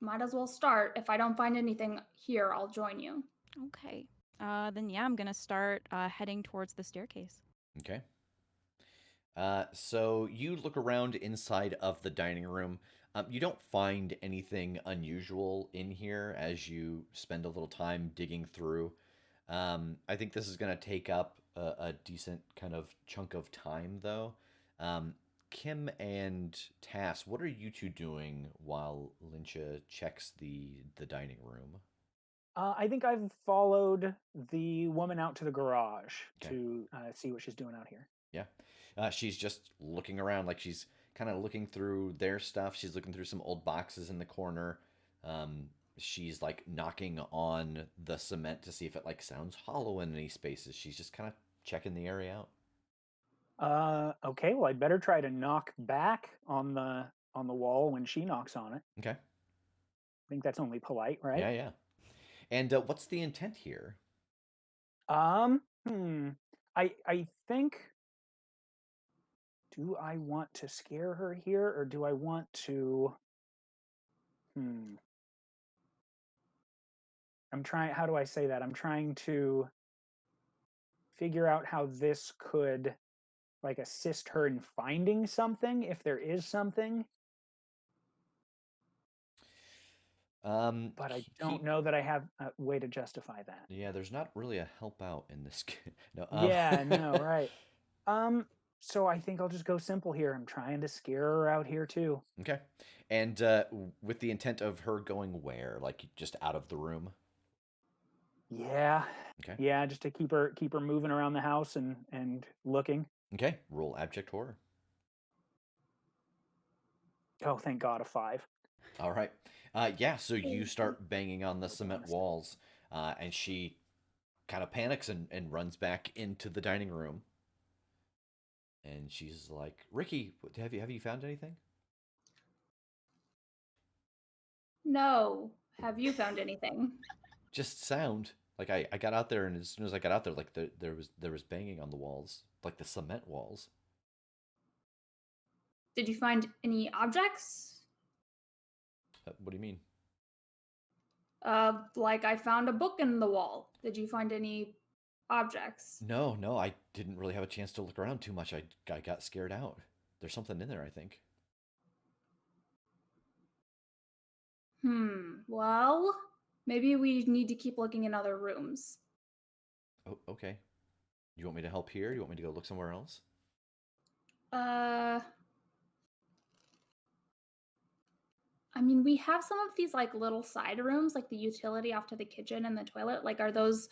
Might as well start. If I don't find anything here, I'll join you. Okay. Then yeah, I'm gonna start heading towards the staircase. Okay. So you look around inside of the dining room. You don't find anything unusual in here as you spend a little time digging through. I think this is going to take up a decent kind of chunk of time, though. Kim and Tass, what are you two doing while Lyncha checks the dining room? I think I've followed the woman out to the garage Okay. to see what she's doing out here. Yeah. She's just looking around, like she's kind of looking through their stuff. She's looking through some old boxes in the corner. She's like knocking on the cement to see if it like sounds hollow in any spaces. She's just kind of checking the area out. Okay, well, I'd better try to knock back on the wall when she knocks on it. Okay. I think that's only polite, right? Yeah, yeah. And what's the intent here? Hmm. I think, do I want to scare her here or do I want to hmm. I'm trying, how do I say that? I'm trying to figure out how this could like assist her in finding something if there is something, but I don't Keep. know that I have a way to justify that. Yeah, there's not really a help out in this. No. Yeah, no, right. Um, so I think I'll just go simple here. I'm trying to scare her out here too. Okay. And with the intent of her going where? Like just out of the room? Yeah. Okay. Yeah, just to keep her moving around the house and looking. Okay. Roll abject horror. Oh, thank God, a 5. All right. Yeah, so you Mhm. start banging on the No cement bonus. walls, and she kind of panics and runs back into the dining room. And she's like, "Ricky, have you found anything?" No. Have you found anything? Just sound. Like I got out there, and as soon as I got out there, like there was banging on the walls, like the cement walls. Did you find any objects? What do you mean? Like I found a book in the wall. Did you find any objects? No, no, I didn't really have a chance to look around too much. I got scared out. There's something in there, I think. Well, maybe we need to keep looking in other rooms. Oh, okay. You want me to help here? You want me to go look somewhere else? Uh, I mean, we have some of these like little side rooms, like the utility off to the kitchen and the toilet. Like, are those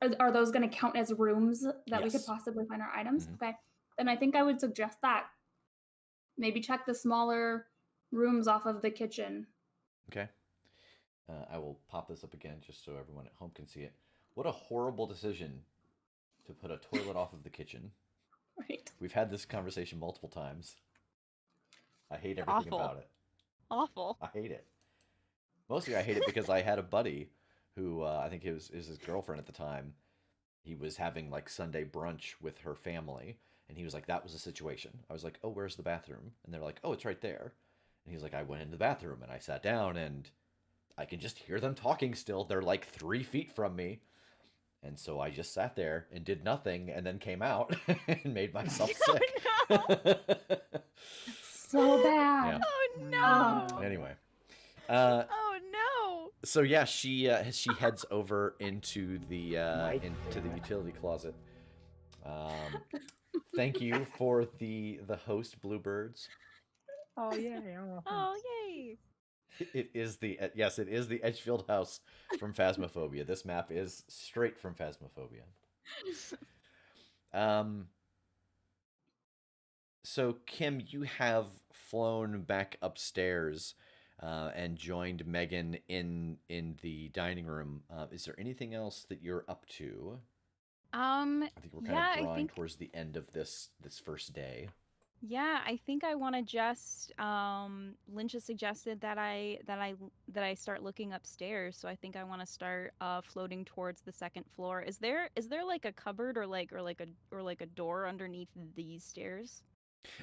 going to count as rooms that we could Yes. possibly find our items? Mhm. Okay, then I think I would suggest that. Maybe check the smaller rooms off of the kitchen. Okay. I will pop this up again just so everyone at home can see it. What a horrible decision to put a toilet off of the kitchen. Right. We've had this conversation multiple times. I hate everything Awful. about it. Awful. I hate it. Mostly I hate it because I had a buddy who I think it was his girlfriend at the time. He was having like Sunday brunch with her family, and he was like, "That was a situation." I was like, "Oh, where's the bathroom?" And they're like, "Oh, it's right there." And he's like, "I went into the bathroom and I sat down and I can just hear them talking still. They're like 3 feet from me." And so I just sat there and did nothing and then came out and made myself sick. So bad. Yeah. Oh no! Anyway. Uh, Oh no! so yeah, she heads over into the My utility closet. Um, thank you for the host, Bluebirds. Oh yeah, yeah. Oh yay! It is yes, it is the Edgefield house from Phasmophobia. This map is straight from Phasmophobia. Um, so Kim, you have flown back upstairs and joined Megan in the dining room. Is there anything else that you're up to? I think we're kind Yeah, of I drawing think towards the end of this first day. yeah, I think I want to just Lynch has suggested that I start looking upstairs, so I think I want to start floating towards the second floor. Is there like a cupboard or like a door underneath these stairs?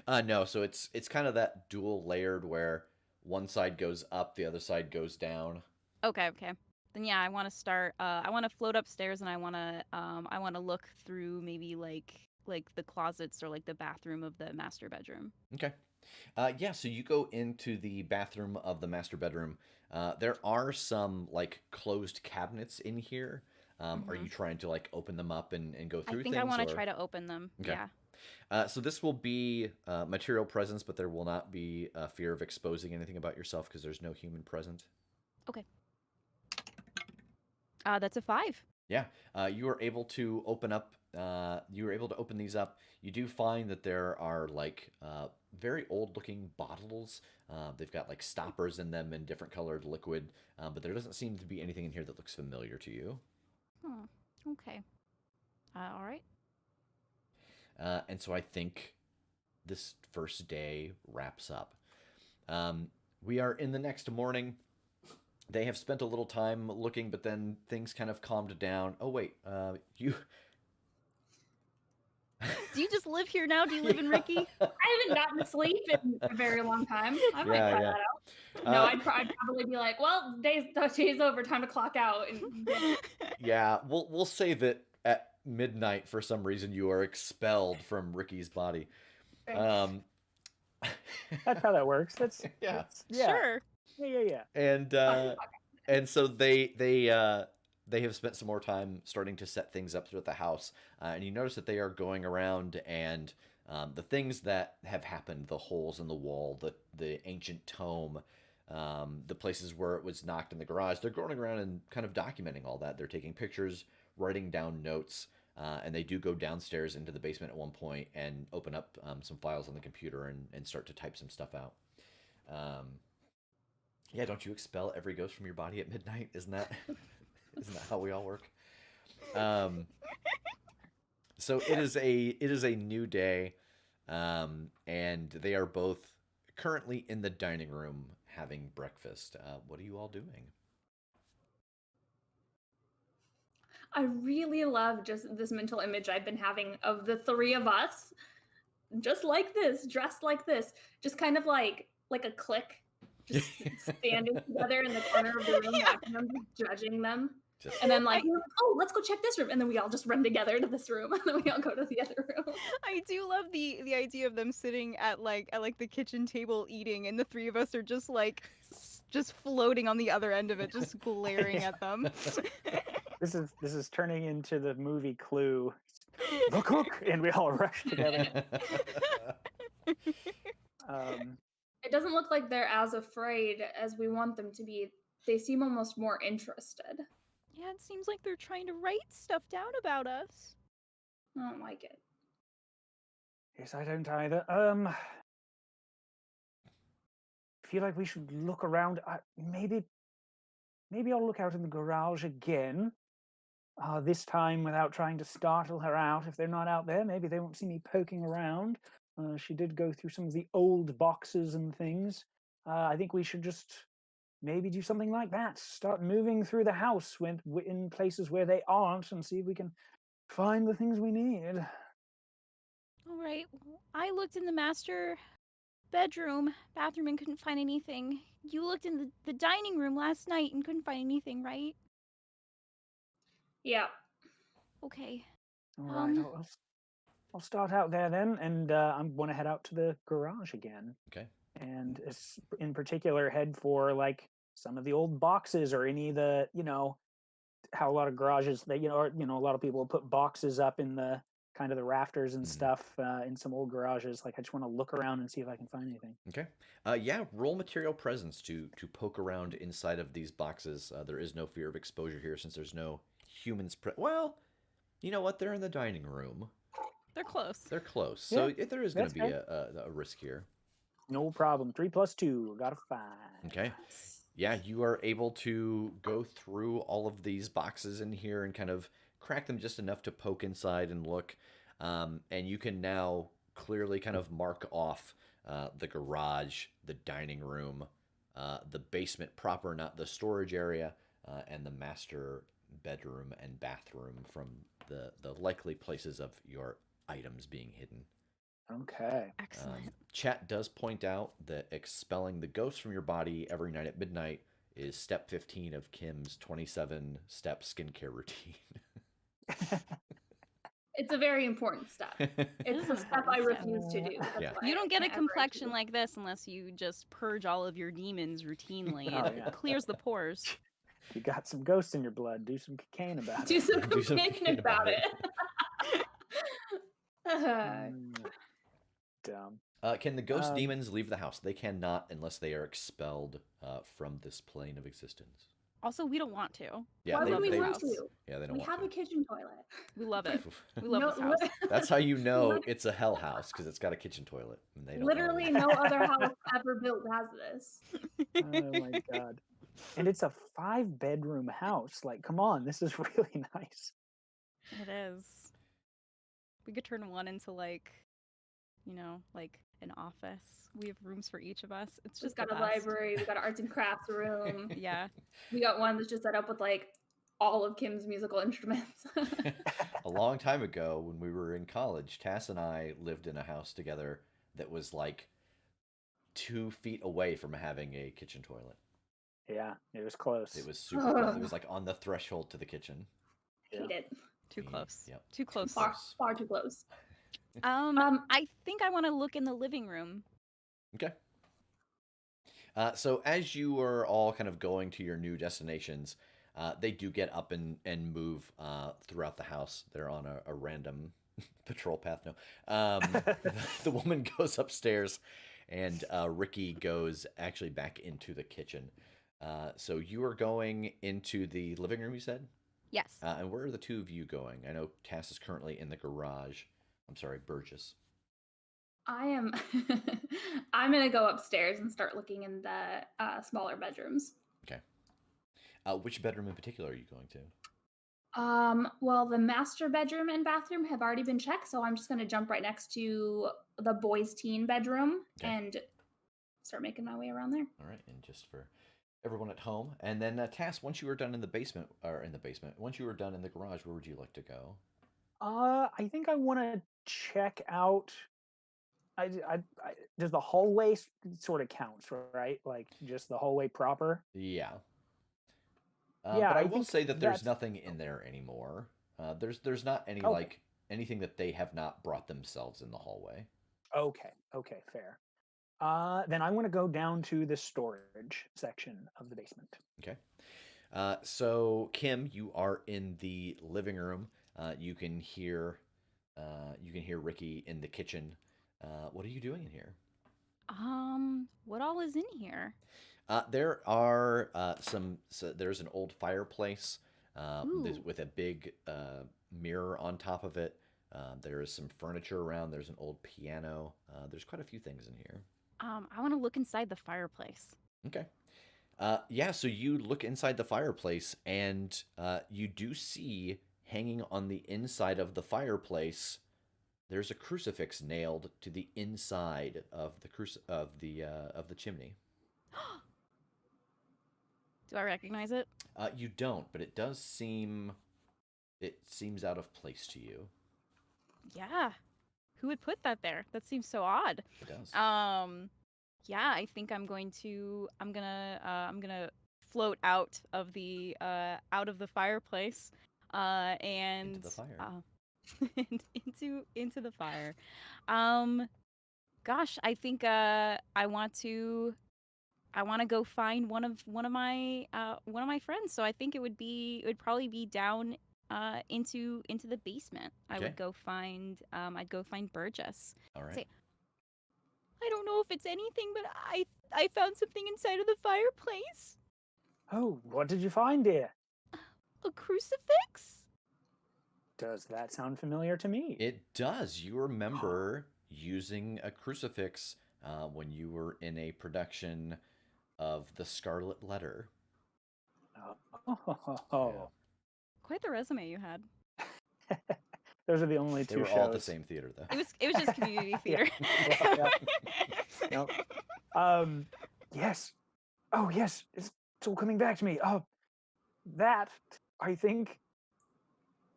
No, so it's kind of that dual layered where one side goes up, the other side goes down. Okay, okay. Then yeah, I want to start. I want to float upstairs, and I want to look through maybe like the closets or like the bathroom of the master bedroom. Okay. Yeah, so you go into the bathroom of the master bedroom. There are some like closed cabinets in here. Are Hmm. you trying to like open them up and go I through think I things want to or? try to open them. Okay. Yeah. So this will be material presence, but there will not be a fear of exposing anything about yourself because there's no human present. Okay. That's a 5. Yeah, you are able to open up. You were able to open these up. You do find that there are like very old-looking bottles. They've got like stoppers in them in different colored liquid, but there doesn't seem to be anything in here that looks familiar to you. Hmm. Okay. All right. And so I think this first day wraps up. We are in the next morning. They have spent a little time looking, but then things kind of calmed down. Oh, wait. You. Do you just live here now? Do you live in Ricky? I haven't gotten to sleep in a very long time. I might Yeah, try yeah. that out. No, I'd probably be like, well, day's over, time to clock out. And Yeah, we'll say that at midnight, for some reason, you are expelled from Ricky's body. Thanks. That's how that works. Yeah. Yeah. Sure. Yeah. And so they have spent some more time starting to set things up throughout the house, and you notice that they are going around and the things that have happened, the holes in the wall, the ancient tome, the places where it was knocked in the garage, they're going around and kind of documenting all that. They're taking pictures, writing down notes, and they do go downstairs into the basement at one point and open up some files on the computer and start to type some stuff out. Yeah, don't you expel every ghost from your body at midnight? Isn't that how we all work? So it is a new day, and they are both currently in the dining room having breakfast. What are you all doing? I really love just this mental image I've been having of the three of us, just like this, dressed like this, just kind of like a clique, just standing together in the corner of the room, watching them, just judging them. Just And then we're like, oh, let's go check this room. And then we all just run together to this room. And then we all go to the other room. I do love the idea of them sitting at the kitchen table eating, and the three of us are just just floating on the other end of it, just glaring at them. This is turning into the movie Clue. The cook, and we all rush together. It doesn't look like they're as afraid as we want them to be. They seem almost more interested. Yeah, it seems like they're trying to write stuff down about us. I don't like it. Yes, I don't either. I feel like we should look around. Maybe I'll look out in the garage again. This time without trying to startle her out. If they're not out there, maybe they won't see me poking around. She did go through some of the old boxes and things. I think we should just maybe do something like that. Start moving through the house in places where they aren't and see if we can find the things we need. All right. Well, I looked in the master bathroom and couldn't find anything. You looked in the dining room last night and couldn't find anything, right? Yeah. Okay. All right. I'll start out there then, and I'm going to head out to the garage again. Okay. And in particular, head for like some of the old boxes or any of the, how a lot of garages a lot of people put boxes up in the kind of the rafters and stuff in some old garages. Like I just want to look around and see if I can find anything. Okay. Yeah, roll material presence to poke around inside of these boxes. There is no fear of exposure here since there's no humans. Well, you know what? They're in the dining room. They're close. They're close. So there is going to be fair. a risk here. No problem. 3 + 2. Got a 5. Okay. Yeah, you are able to go through all of these boxes in here and kind of crack them just enough to poke inside and look. And you can now clearly kind of mark off the garage, the dining room, the basement proper, not the storage area, and the master bedroom and bathroom from the likely places of your items being hidden. Okay. Excellent. Chat does point out that expelling the ghost from your body every night at midnight is step 15 of Kim's 27-step skincare routine. It's a very important step. It's the step I refuse to do. Yeah. You don't get a complexion like this unless you just purge all of your demons routinely. It clears the pores. You got some ghosts in your blood. Do some cocaine about it. Do some cocaine about it. Dumb. Can the ghost demons leave the house? They cannot unless they are expelled from this plane of existence. Also, we don't want to. Yeah, Why would we they, want to? Yeah, they don't We want have to. a kitchen toilet. We love it. We love this house. That's how you know it's a hell house, because it's got a kitchen toilet. And they don't Literally no other house ever built has this. Oh my god. And it's a 5-bedroom house. Like, come on, this is really nice. It is. We could turn one into like, like an office. We have rooms for each of us. It's We've just the got a best. library. We got an arts and crafts room. Yeah. We got one that's just set up with like all of Kim's musical instruments. A long time ago, when we were in college, Tass and I lived in a house together that was like 2 feet away from having a kitchen toilet. Yeah, it was close. It was super close. It was like on the threshold to the kitchen. Hate it. Too close. Yep. Too close. Far too close. I think I want to look in the living room. Okay. So as you are all kind of going to your new destinations, they do get up and move throughout the house. They're on a random patrol path. No, the woman goes upstairs, and Ricky goes actually back into the kitchen. So you are going into the living room, you said? Yes. And where are the two of you going? I know Tass is currently in the garage. I'm sorry, Burgess. I am. I'm gonna go upstairs and start looking in the smaller bedrooms. Okay. Which bedroom in particular are you going to? Well, the master bedroom and bathroom have already been checked, so I'm just gonna jump right next to the boys' teen bedroom and start making my way around there. All right, and just for everyone at home, and then Tass, once you were done in the basement, once you were done in the garage, where would you like to go? I think I want to check out. Does the hallway sort of counts, right? Like just the hallway proper? Yeah. Yeah, but I I will think say that there's that's- nothing in there anymore. There's not any Okay. like anything that they have not brought themselves in the hallway. Okay, fair. Then I want to go down to the storage section of the basement. Okay. So Kim, you are in the living room. You can hear Ricky in the kitchen. What are you doing in here? What all is in here? There are there's an old fireplace Ooh. with a big mirror on top of it. There is some furniture around. There's an old piano. There's quite a few things in here. I want to look inside the fireplace. Okay. Yeah, so you look inside the fireplace, and you do see hanging on the inside of the fireplace. There's a crucifix nailed to the inside of the chimney. Do I recognize it? You don't, but it seems out of place to you. Yeah. Who would put that there? That seems so odd. It does. Yeah, I think I'm gonna float out of the fireplace and Into the fire. and into the fire. Gosh, I think I want to go find one of my friends. So I think it would probably be down into the basement. I Okay. would go find I'd go find Burgess. All right. Say, I don't know if it's anything, but I found something inside of the fireplace. Oh, what did you find, dear? A crucifix? Does that sound familiar to me? It does. You remember using a crucifix when you were in a production of The Scarlet Letter. Oh. Yeah. Quite the resume you had. Those are the only They two were shows. all at the same theater, though. It was just community theater. Nope. Yes. Oh, yes. It's all coming back to me. That I think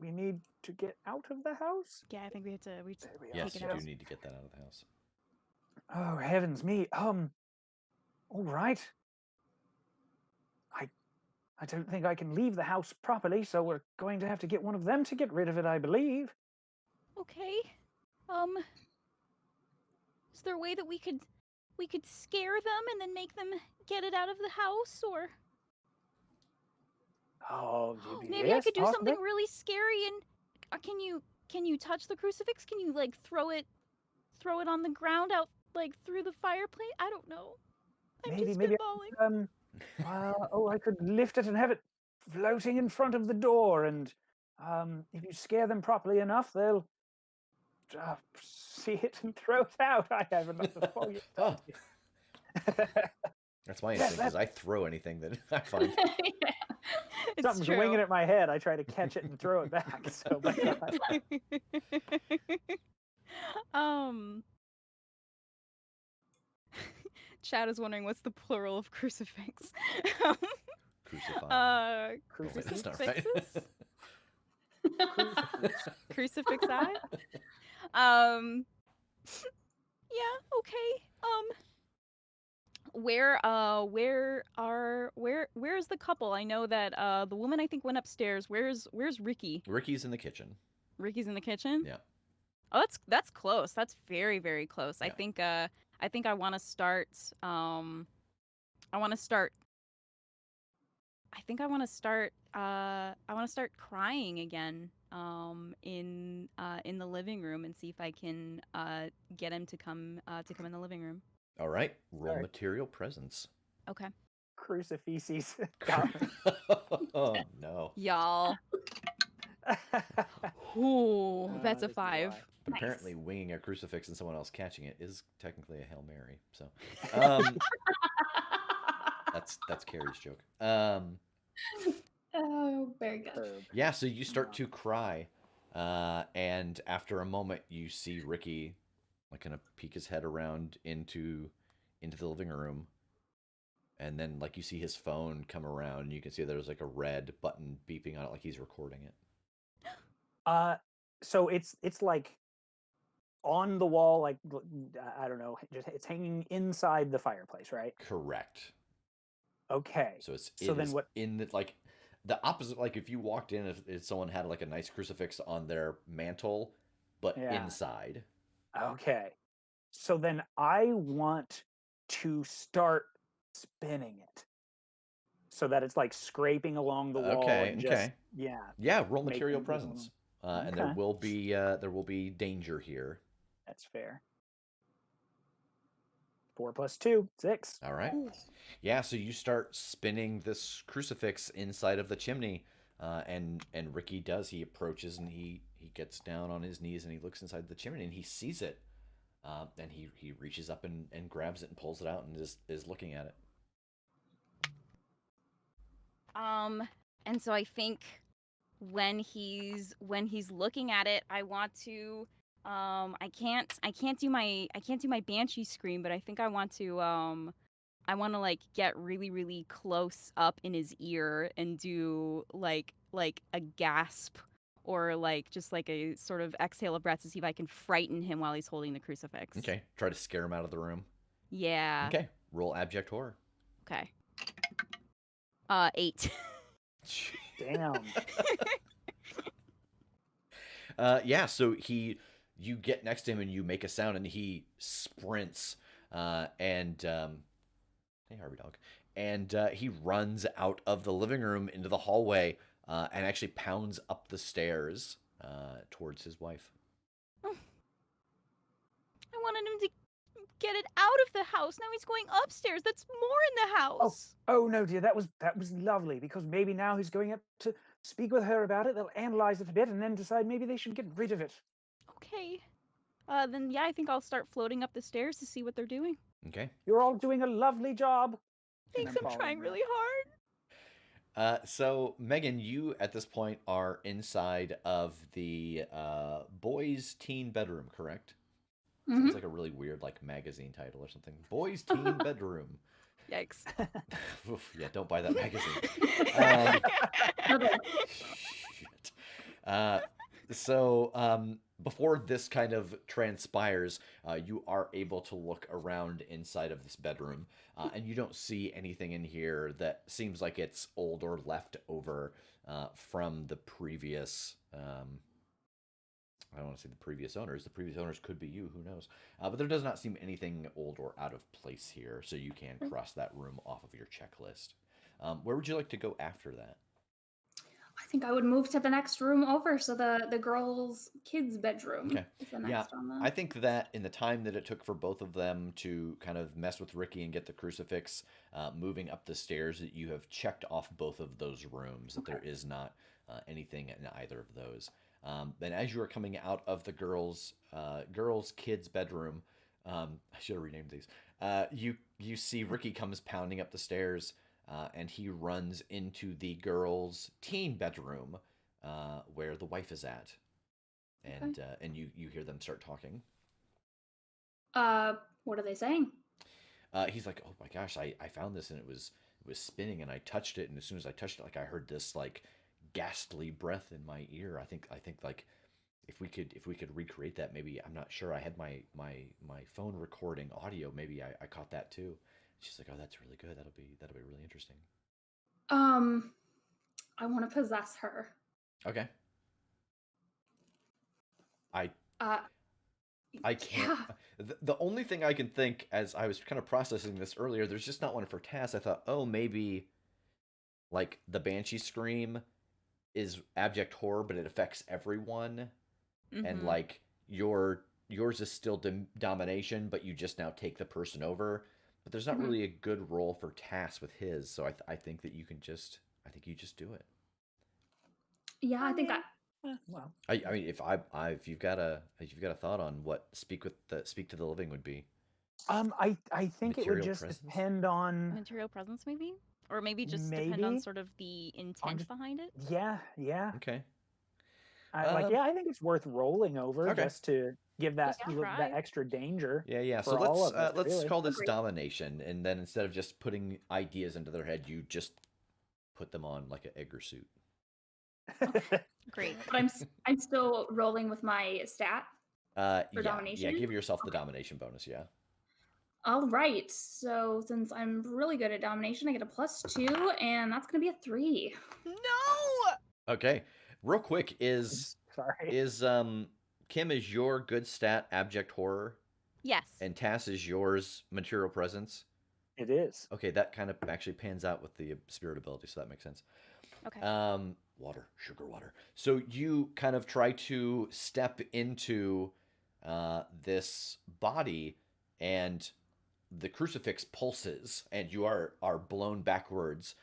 we need to get out of the house. Yeah, I think we have to. There we Yes, take you it do out. need to get that out of the house. Oh, heavens me. All right. I don't think I can leave the house properly, so we're going to have to get one of them to get rid of it, I believe. Okay. Is there a way that we could scare them and then make them get it out of the house, or Oh, maybe yes, I could do possibly. something really scary and can you touch the crucifix? Can you like throw it on the ground out like through the fireplace? I don't know. I'm Maybe- just maybe spitballing. I could lift it and have it floating in front of the door, and if you scare them properly enough, they'll see it and throw it out. I have another for you. Oh. That's my instinct, because I throw anything that I find. It's Something's true. winging at my head. I try to catch it and throw it back. So, my God. Chad is wondering what's the plural of crucifix. Crucify. Crucifix. Oh, wait, that's not right. Crucifix. Crucifixi. Yeah. Okay. Where's the couple? I know that the woman I think went upstairs. Where's Ricky? Ricky's in the kitchen. Ricky's in the kitchen? Yeah. Oh, that's close. That's very, very close. Yeah. I think I want to start I want to start crying again in the living room and see if I can get him to come in the living room. All right. Roll Sorry. material presence. Okay. Crucifixes. Oh no. Y'all. Ooh, that's a this is 5. why. Apparently, winging a crucifix and someone else catching it is technically a Hail Mary. So, that's Carrie's joke. Oh, very good. Yeah. So you start to cry, and after a moment, you see Ricky, like, kind of peek his head around into the living room, and then like you see his phone come around, and you can see there's like a red button beeping on it, like he's recording it. So it's like on the wall, like, I don't know, just it's hanging inside the fireplace, right? Correct. Okay. So it then is what? in the, like, the opposite. Like if you walked in, if someone had like a nice crucifix on their mantle, but Yeah. inside. Okay. So then I want to start spinning it so that it's like scraping along the wall. Okay. And Okay. Yeah. Roll make material them go presence, and there Okay. will be danger here. That's fair. 4 + 2, 6. All right. Yeah. So you start spinning this crucifix inside of the chimney, and Ricky does. He approaches and he gets down on his knees and he looks inside the chimney and he sees it. And he reaches up and grabs it and pulls it out and is looking at it. And so I think when he's looking at it, I want to I can't do my banshee scream, but I think I want to like get really, really close up in his ear and do like a gasp or like just like a sort of exhale of breath to see if I can frighten him while he's holding the crucifix. Okay. Try to scare him out of the room. Yeah. Okay. Roll abject horror. Okay. 8. Damn. Yeah, so you get next to him and you make a sound and he sprints, and hey, Harvey dog, and he runs out of the living room into the hallway, and actually pounds up the stairs towards his wife. I wanted him to get it out of the house. Now he's going upstairs. That's more in the house. Oh no, dear, that was lovely, because maybe now he's going up to speak with her about it. They'll analyze it a bit and then decide maybe they should get rid of it. Okay. Then yeah, I think I'll start floating up the stairs to see what they're doing. Okay. You're all doing a lovely job. Thanks, I'm trying really hard. So Megan, you at this point are inside of the boys' teen bedroom, correct? Mm-hmm. Sounds like a really weird like magazine title or something. Boys' teen bedroom. Yikes. Oof, yeah, don't buy that magazine. Shit. So before this kind of transpires, you are able to look around inside of this bedroom, and you don't see anything in here that seems like it's old or left over from the previous. I don't want to say the previous owners. The previous owners could be you. Who knows? But there does not seem anything old or out of place here, so you can cross that room off of your checklist. Where would you like to go after that? I think I would move to the next room over, so the girls' kids' bedroom is the next on the... I think that in the time that it took for both of them to kind of mess with Ricky and get the crucifix moving up the stairs, that you have checked off both of those rooms, that there is not anything in either of those. And as you are coming out of the girls' kids' bedroom, I should have renamed these. You see Ricky comes pounding up the stairs, and he runs into the girl's teen bedroom where the wife is at, and you hear them start talking. What are they saying? He's like, "Oh my gosh, I found this and it was spinning and I touched it, and as soon as I touched it, like I heard this like ghastly breath in my ear. I think like if we could recreate that, maybe I'm not sure. I had my phone recording audio. Maybe I caught that too." She's like, "Oh, that's really good. That'll be really interesting." I want to possess her. Okay. I Uh, I can't. yeah. The only thing I can think as I was kind of processing this earlier, there's just not one for Tass. I thought, oh, maybe like the Banshee scream is abject horror, but it affects everyone, and Mm-hmm. like yours is still domination, but you just now take the person over. But there's not Mhm. really a good role for Tass with his, so I think that you can just I think you just do it. Yeah, I think I. Well, I mean, if you've got a thought on what speak to the living would be I think it would material just presence. depend on Material presence, maybe, or maybe just depend on maybe sort of the on intent just behind it. yeah. Okay. Yeah, I think it's worth rolling over Okay. just to give Just to that try. extra danger Yeah. So for all of us, let's really. call this Agree. domination, and then instead of just putting ideas into their head, you just put them on like an Edgar suit. Okay, great. But I'm still rolling with my stat for Yeah. domination. Give yourself the Okay. domination bonus. Yeah. All right. So since I'm really good at domination, I get a +2, and that's gonna be a 3. No. Okay. Real quick, Sorry. is Kim, is your good stat abject horror, Yes. and Tass is yours material presence? It is. Okay, that kind of actually pans out with the spirit ability, so that makes sense. Okay. Water, sugar water. So you kind of try to step into this body, and the crucifix pulses, and you are blown backwards,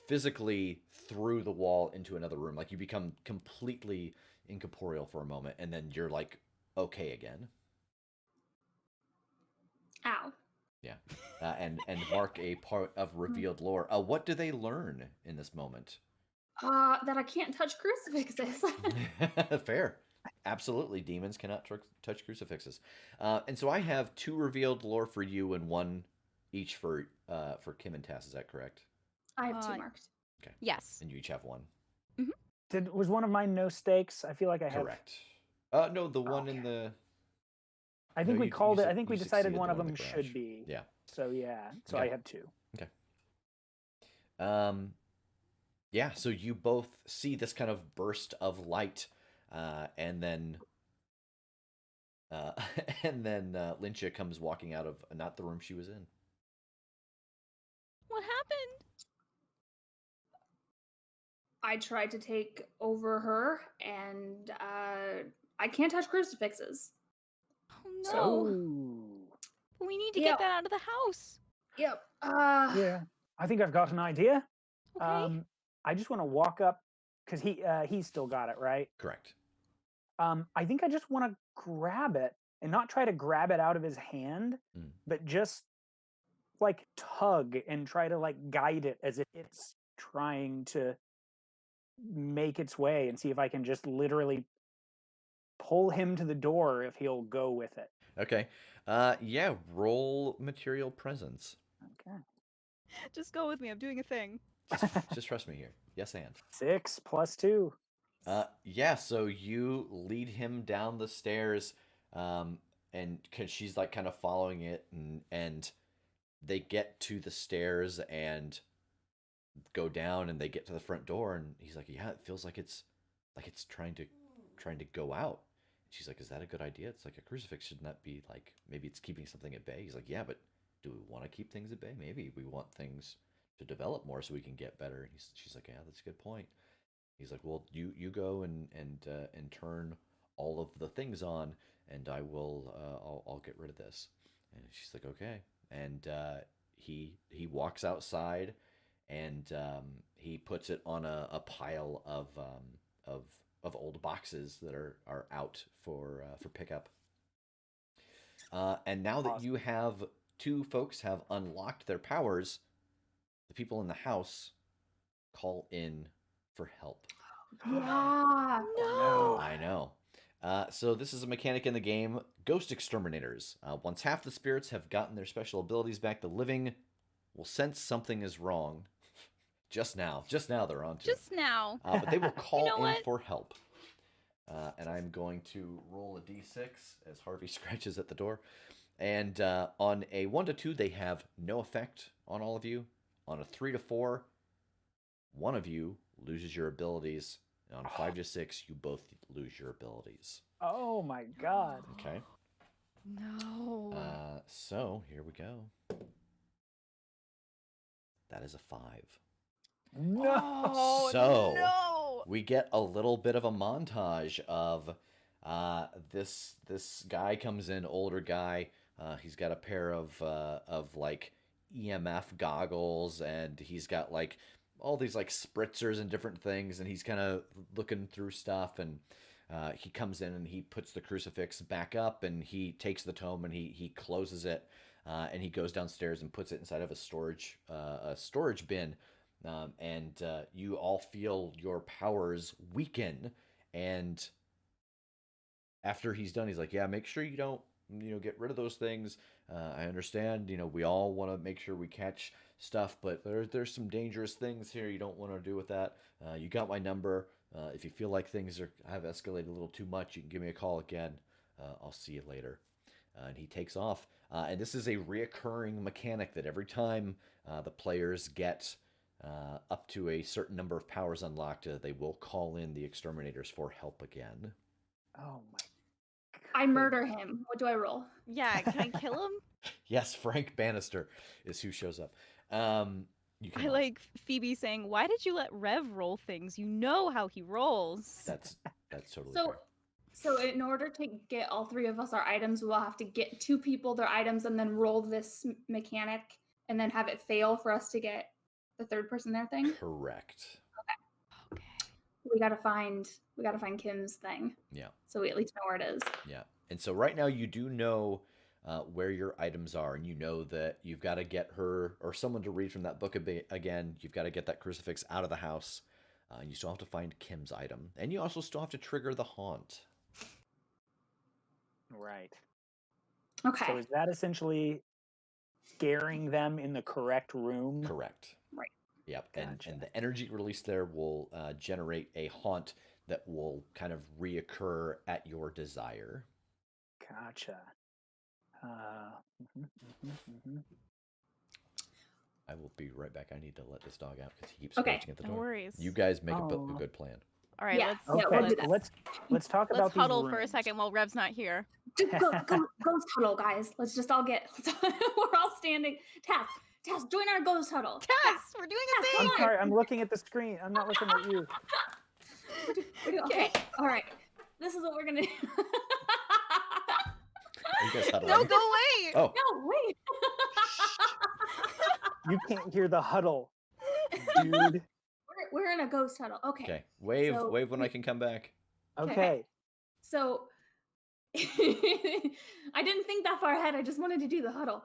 physically through the wall into another room. Like you become completely incorporeal for a moment, and then you're like okay again. Ow. Yeah, and mark a part of revealed lore. What do they learn in this moment? That I can't touch crucifixes. Fair. Absolutely, demons cannot touch crucifixes. And so I have 2 revealed lore for you and 1 each for Kim and Tass. Is that correct? I have 2 Uh, marked. Okay. Yes. And you each have 1. Was one of mine no stakes? I feel like I have. Correct. No, the one in Okay. the. I No, think we you called it. I think you we decided succeeded one the of one in them the garage. should be. Yeah. So yeah. So Okay. I have 2. Okay. Yeah. So you both see this kind of burst of light, and then. And then Lynchia comes walking out of not the room she was in. What happened? I tried to take over her, and I can't touch crucifixes. Oh no. So- Oh. We need to Yeah. get that out of the house. Yep. Yeah. I think I've got an idea. Okay. I just want to walk up because he's still got it, right? Correct. I think I just want to grab it and not try to grab it out of his hand, but just like tug and try to like guide it as if it's trying to make its way, and see if I can just literally pull him to the door if he'll go with it. Okay. Yeah. Roll material presence. Okay. Just go with me. I'm doing a thing. Just trust me here. Yes, and. 6 + 2. Yeah. So you lead him down the stairs, and because she's like kind of following it, and they get to the stairs and go down, and they get to the front door, and he's like, "Yeah, it feels like it's trying to go out." She's like, "Is that a good idea? It's like a crucifix. Shouldn't that be like maybe it's keeping something at bay?" He's like, "Yeah, but do we want to keep things at bay? Maybe we want things to develop more so we can get better." She's like, "Yeah, that's a good point." He's like, "Well, you go and turn all of the things on, and I will I'll get rid of this." And she's like, "Okay." And he walks outside, and he puts it on a pile of old boxes that are out for pickup. And now that Awesome. you have 2 folks have unlocked their powers, the people in the house call in for help. Yeah. No. I know. So this is a mechanic in the game, Ghost Exterminators. Once half the spirits have gotten their special abilities back, the living will sense something is wrong. Just now they're onto it. Just now. But they will call know in what? for help. And I'm going to roll a d6 as Harvey scratches at the door. And on a 1 to 2, they have no effect on all of you. On a 3 to 4, one of you loses your abilities. And on a 5 to 6, you both lose your abilities. Oh my god. Okay. No. So here we go. That is a 5. No. Oh, So- no. We get a little bit of a montage of this guy comes in, older guy. He's got a pair of like EMF goggles, and he's got like all these like spritzers and different things, and he's kind of looking through stuff, and he comes in and he puts the crucifix back up, and he takes the tome and he closes it, and he goes downstairs and puts it inside of a storage bin. And you all feel your powers weaken, and after he's done, he's like, yeah, make sure you don't get rid of those things. I understand, we all want to make sure we catch stuff, but there's some dangerous things here you don't want to do with that. You got my number. If you feel like things have escalated a little too much, you can give me a call again. I'll see you later. And he takes off. And this is a reoccurring mechanic that every time the players get up to a certain number of powers unlocked, they will call in the exterminators for help again. Oh my. I murder him. What do I roll? Yeah, can I kill him? Yes, Frank Bannister is who shows up. You can I like Phoebe saying, "Why did you let Rev roll things? You know how he rolls." That's totally So, fair. so in order to get all three of us our items, we'll have to get 2 people their items and then roll this mechanic and then have it fail for us to get the third person their thing. Correct. Okay. We gotta find Kim's thing. Yeah. So we at least know where it is. Yeah. And so right now you do know where your items are, and you know that you've got to get her or someone to read from that book again. You've got to get that crucifix out of the house. You still have to find Kim's item, and you also still have to trigger the haunt. Right. Okay. So is that essentially scaring them in the correct room? Correct. Right. Yep. Gotcha. And the energy released there will generate a haunt that will kind of reoccur at your desire. Gotcha. Mhm, mhm, mhm. I will be right back. I need to let this dog out because he keeps Okay. scratching at the No door. worries. You guys make a Oh. good plan. All right, Yeah. let's Yeah, Okay, we'll do that. let's talk about let's these huddle for a rooms. second while Rev's not here. Ghost huddle, guys. Let's just all get. We're all standing. Tass, join our ghost huddle. Tass, we're doing a Tass, thing. I'm sorry, I'm looking at the screen. I'm not looking at you. Okay. All right. This is what we're gonna do. Are you guys huddling? No, go away. Oh, No, wait. You can't hear the huddle, dude. We're in a ghost huddle. Okay. okay. Wave So- when I can come back. Okay. So I didn't think that far ahead. I just wanted to do the huddle.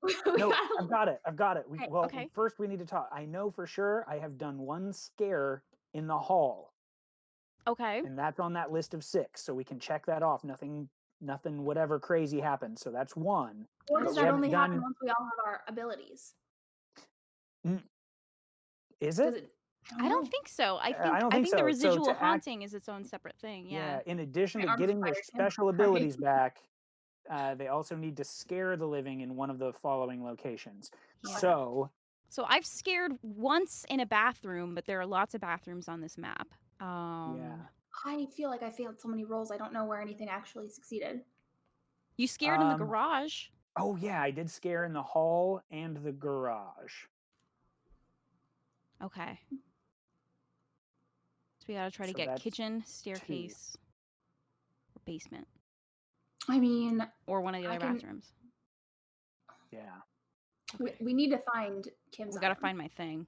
We No, gotta- I've got it. Okay, Well, okay. first we need to talk. I know for sure I have done one scare in the hall, Okay. and that's on that list of 6, so we can check that off. Nothing whatever crazy happened. So that's one. Or But does we that haven't only happen done- once we all have our abilities? Is Does it? it? I don't think so. I think I don't I think think the so. So residual to act- haunting is its own separate thing. Yeah. In addition My to arm's getting their tired, too. special Sorry. abilities back, they also need to scare the living in one of the following locations. Yeah. So So I've scared once in a bathroom, but there are lots of bathrooms on this map. yeah. I feel like I failed so many rolls. I don't know where anything actually succeeded. You scared in the Um, garage. Oh yeah, I did scare in the hall and the garage. Okay. So we gotta try to So get that's kitchen, staircase, or basement, I mean, or one of the I other can- bathrooms. Yeah. we need to find Kim's. We gotta item. find my thing.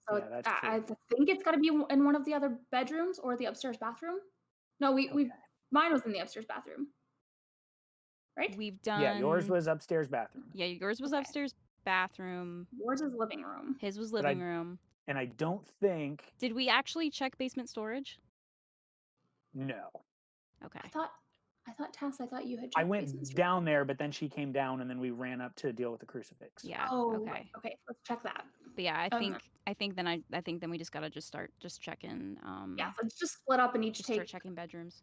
So Yeah, that's I true. think it's got to be in one of the other bedrooms or the upstairs bathroom. No, we Okay. mine was in the upstairs bathroom. Right? We've done. Yeah, yours was upstairs bathroom. Yeah, yours was Okay. upstairs bathroom. Yours is living room. His was But living room. And I don't think. Did we actually check basement storage? No. Okay. I thought Tass, I thought you had. I checked went basement storage. down there, but then she came down, and then we ran up to deal with the crucifix. Yeah. Oh, Okay. right. Okay, let's check that. But yeah, I think then we just gotta start checking. Yeah, let's just split up and each Just start take checking bedrooms.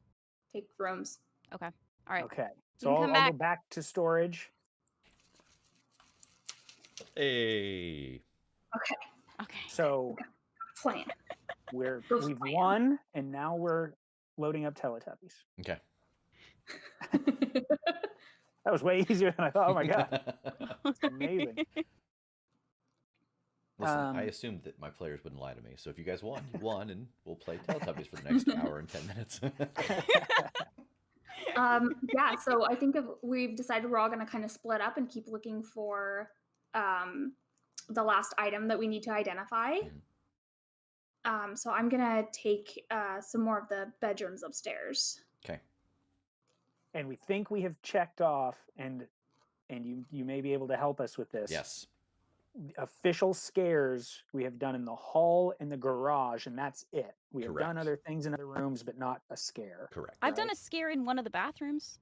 rooms. Okay. All right. Okay. You So can come I'll go back. back to storage. Hey. Okay, Okay. So plan. Go we've plan. won, and now we're loading up Teletubbies. Okay. That was way easier than I thought. Oh my god, it's amazing. Listen, I assumed that my players wouldn't lie to me. So if you guys won, you won, and we'll play Teletubbies for the next hour and 10 minutes. Yeah, so I think we've decided we're all going to kind of split up and keep looking for the last item that we need to identify. So I'm going to take some more of the bedrooms upstairs. Okay. And we think we have checked off, and you may be able to help us with this. Yes. Official scares we have done in the hall and the garage, and that's it. We have done Correct. other things in other rooms, but not a scare. Correct. I've done a scare in one of the bathrooms.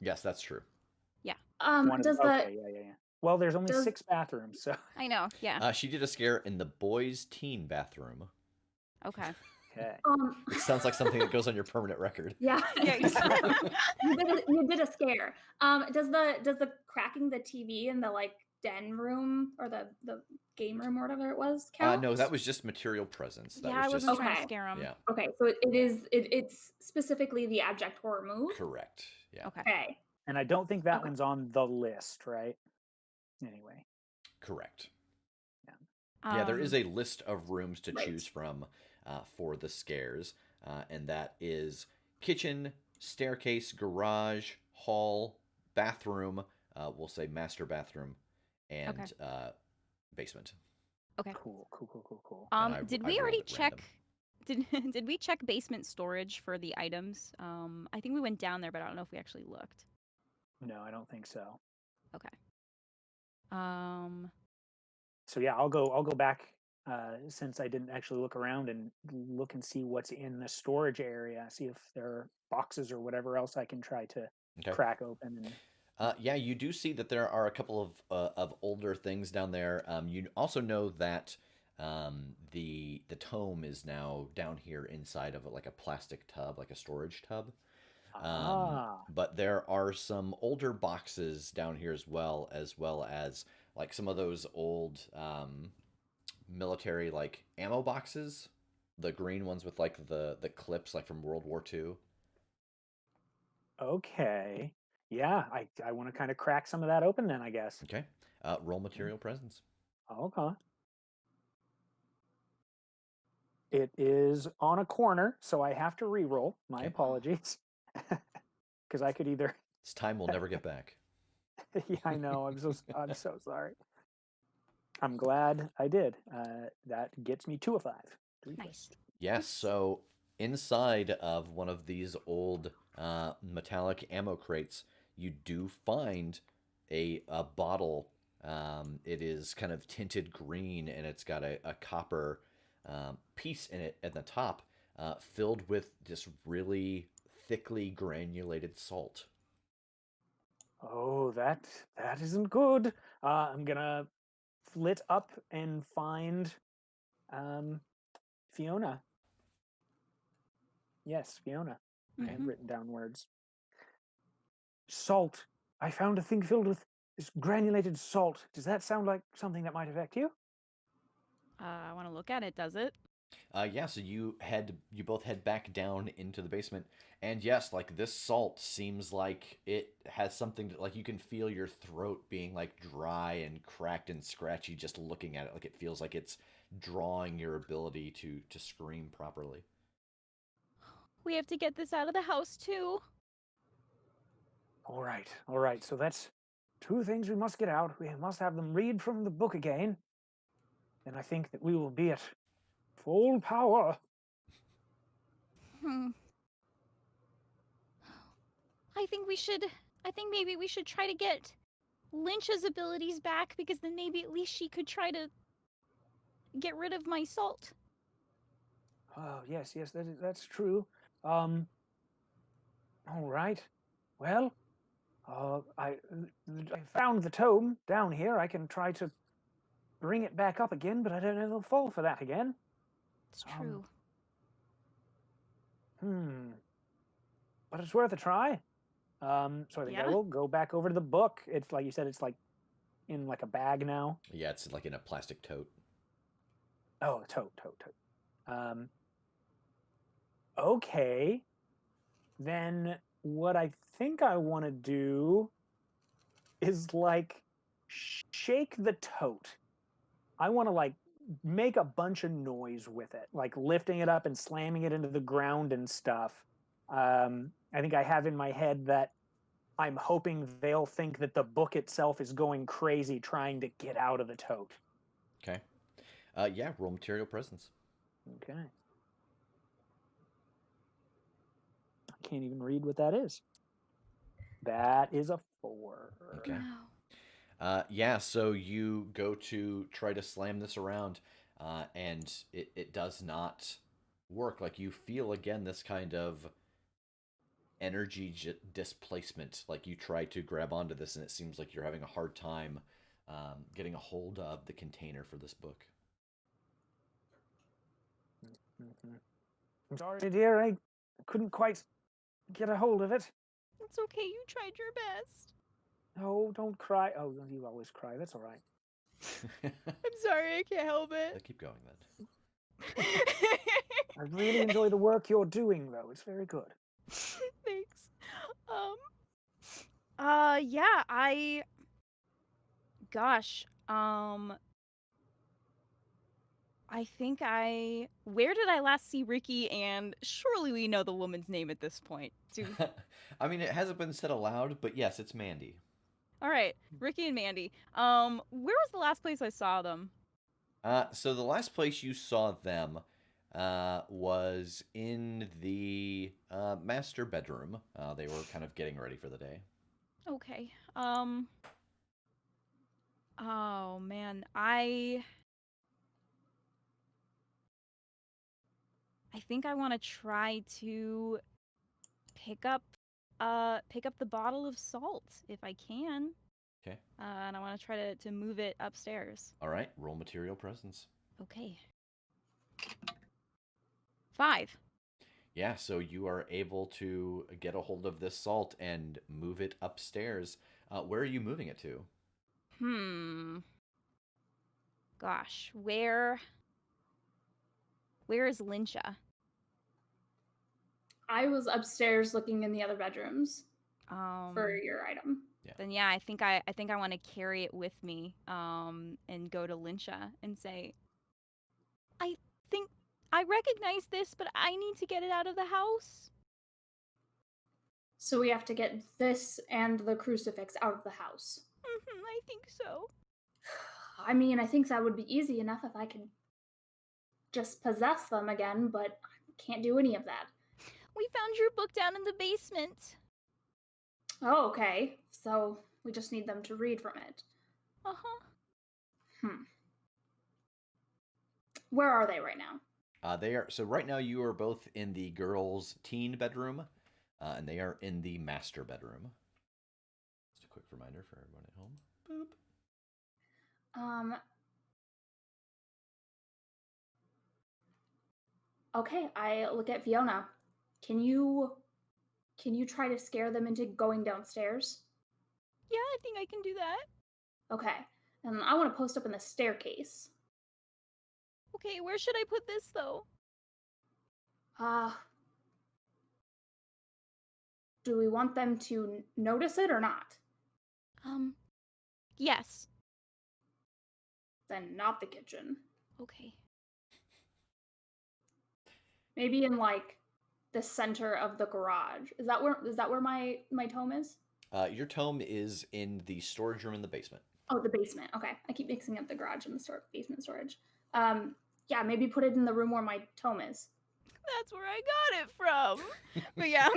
Yes, that's true. Does yeah. Well, there's only does- 6 bathrooms, so I know. Yeah. She did a scare in the boys' teen bathroom. Okay. okay. It sounds like something that goes on your permanent record. Yeah. Yeah. you did a scare. Does the cracking the TV in the like den room or the game room or whatever it was count? No, that was just material presence. That Yeah, I was wasn't just trying to Okay. scare him. yeah. Okay, so it's specifically the abject horror move. Correct. Yeah. Okay. Okay. And I don't think that Okay. one's on the list, right? Anyway. Correct. Yeah, there is Um, a list of rooms to Right. choose from for the scares, and that is kitchen, staircase, garage, hall, bathroom. We'll say master bathroom, and basement. Okay. Cool. And I Did rolled we already it random. check? Did we check basement storage for the items? I think we went down there, but I don't know if we actually looked. No, I don't think so. Okay. So yeah, I'll go back since I didn't actually look around and look and see what's in the storage area. See if there are boxes or whatever else I can try to Okay. crack open. And Yeah, you do see that there are a couple of older things down there. You also know that the tome is now down here inside of like a plastic tub, like a storage tub. But there are some older boxes down here as well as like some of those old military like ammo boxes, the green ones with like the clips like from World War II. okay, yeah, I want to kind of crack some of that open then, I guess. Okay. Roll material presence. Okay. It is on a corner, so I have to re-roll. My Okay. apologies, because I could either. This time we'll never get back. Yeah, I know. I'm so sorry. I'm glad I did. That gets me 2 of 5. 3 plus Nice. 2. Yes, so inside of one of these old metallic ammo crates, you do find a bottle. It is kind of tinted green, and it's got a copper piece in it at the top, filled with this really thickly granulated salt. Oh, that isn't good. I'm gonna flit up and find Fiona. Yes, Fiona. I have Mhm. written down words. Salt. I found a thing filled with this granulated salt. Does that sound like something that might affect you? I want to look at it. Does it? Yeah, so you both head back down into the basement, and yes, like this salt seems like it has something like you can feel your throat being like dry and cracked and scratchy just looking at it. Like it feels like it's drawing your ability to scream properly. We have to get this out of the house too. All right. So that's 2 things we must get out. We must have them read from the book again. And I think that we will be at full power. I think maybe we should try to get Lynch's abilities back, because then maybe at least she could try to get rid of my salt. Oh, yes, that's true. All right. Well, I found the tome down here. I can try to bring it back up again, but I don't know if it'll fall for that again. It's true. But it's worth a try. So I think I will go back over to the book. It's like you said, it's like in like a bag now. Yeah, it's like in a plastic tote. Oh, tote. Okay. Then what I think I want to do is like shake the tote. I want to like make a bunch of noise with it, like lifting it up and slamming it into the ground and stuff. I think I have in my head that I'm hoping they'll think that the book itself is going crazy trying to get out of the tote. Okay. Yeah, roll material presence. Okay. I can't even read what that is. That is a 4. Okay. Wow. Yeah, so you go to try to slam this around, and it does not work. Like, you feel again this kind of energy displacement. Like, you try to grab onto this, and it seems like you're having a hard time getting a hold of the container for this book. I'm sorry, dear. I couldn't quite get a hold of it. It's okay. You tried your best. Oh, don't cry. Oh, you always cry. That's all right. I'm sorry. I can't help it. Keep going then. I really enjoy the work you're doing, though. It's very good. Thanks. Yeah, gosh, I think where did I last see Ricky? And surely we know the woman's name at this point. I mean, it hasn't been said aloud, but yes, it's Mandy. All right, Ricky and Mandy. Where was the last place I saw them? So the last place you saw them was in the master bedroom. They were kind of getting ready for the day. Okay. Oh man, I think I want to try to pick up the bottle of salt if I can. Okay. And I want to try to move it upstairs. All right, roll material presence. Okay. 5. Yeah, so you are able to get a hold of this salt and move it upstairs. Where are you moving it to? Gosh, where is Lyncha? I was upstairs looking in the other bedrooms for Um, your item. Then yeah, I think I want to carry it with me and go to Lyncha and say, I think I recognize this, but I need to get it out of the house. So we have to get this and the crucifix out of the house. I think so. I mean, I think that would be easy enough if I could just possess them again, but I can't do any of that. We found your book down in the basement. Oh, okay. So we just need them to read from it. Where are they right now? They are. So right now you are both in the girls' teen bedroom, and they are in the master bedroom. Just a quick reminder for everyone at home. Boop. Okay, I look at Fiona. Can you try to scare them into going downstairs? Yeah, I think I can do that. Okay, and I want to post up in the staircase. Okay, where should I put this though? Do we want them to notice it or not? Yes. Then not the kitchen. Okay. Maybe in like the center of the garage. Is that where my tome is? Your tome is in the storage room in the basement. Oh, the basement. Okay, I keep mixing up the garage and the basement storage. Yeah, maybe put it in the room where my tome is. That's where I got it from. But yeah,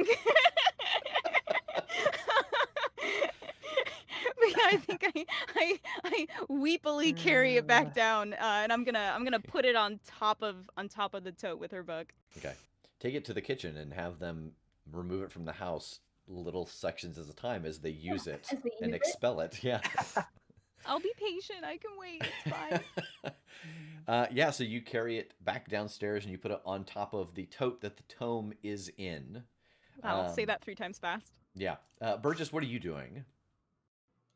I think I weepily carry it back down, and I'm gonna put it on top of the tote with her book. Okay. Take it to the kitchen and have them remove it from the house little sections at a time as they use it as they and use it. expel it. Yeah. I'll be patient. I can wait. It's fine. Yeah, so you carry it back downstairs and you put it on top of the tote that the tome is in. Wow, say that 3 times fast. Yeah. Burgess, what are you doing?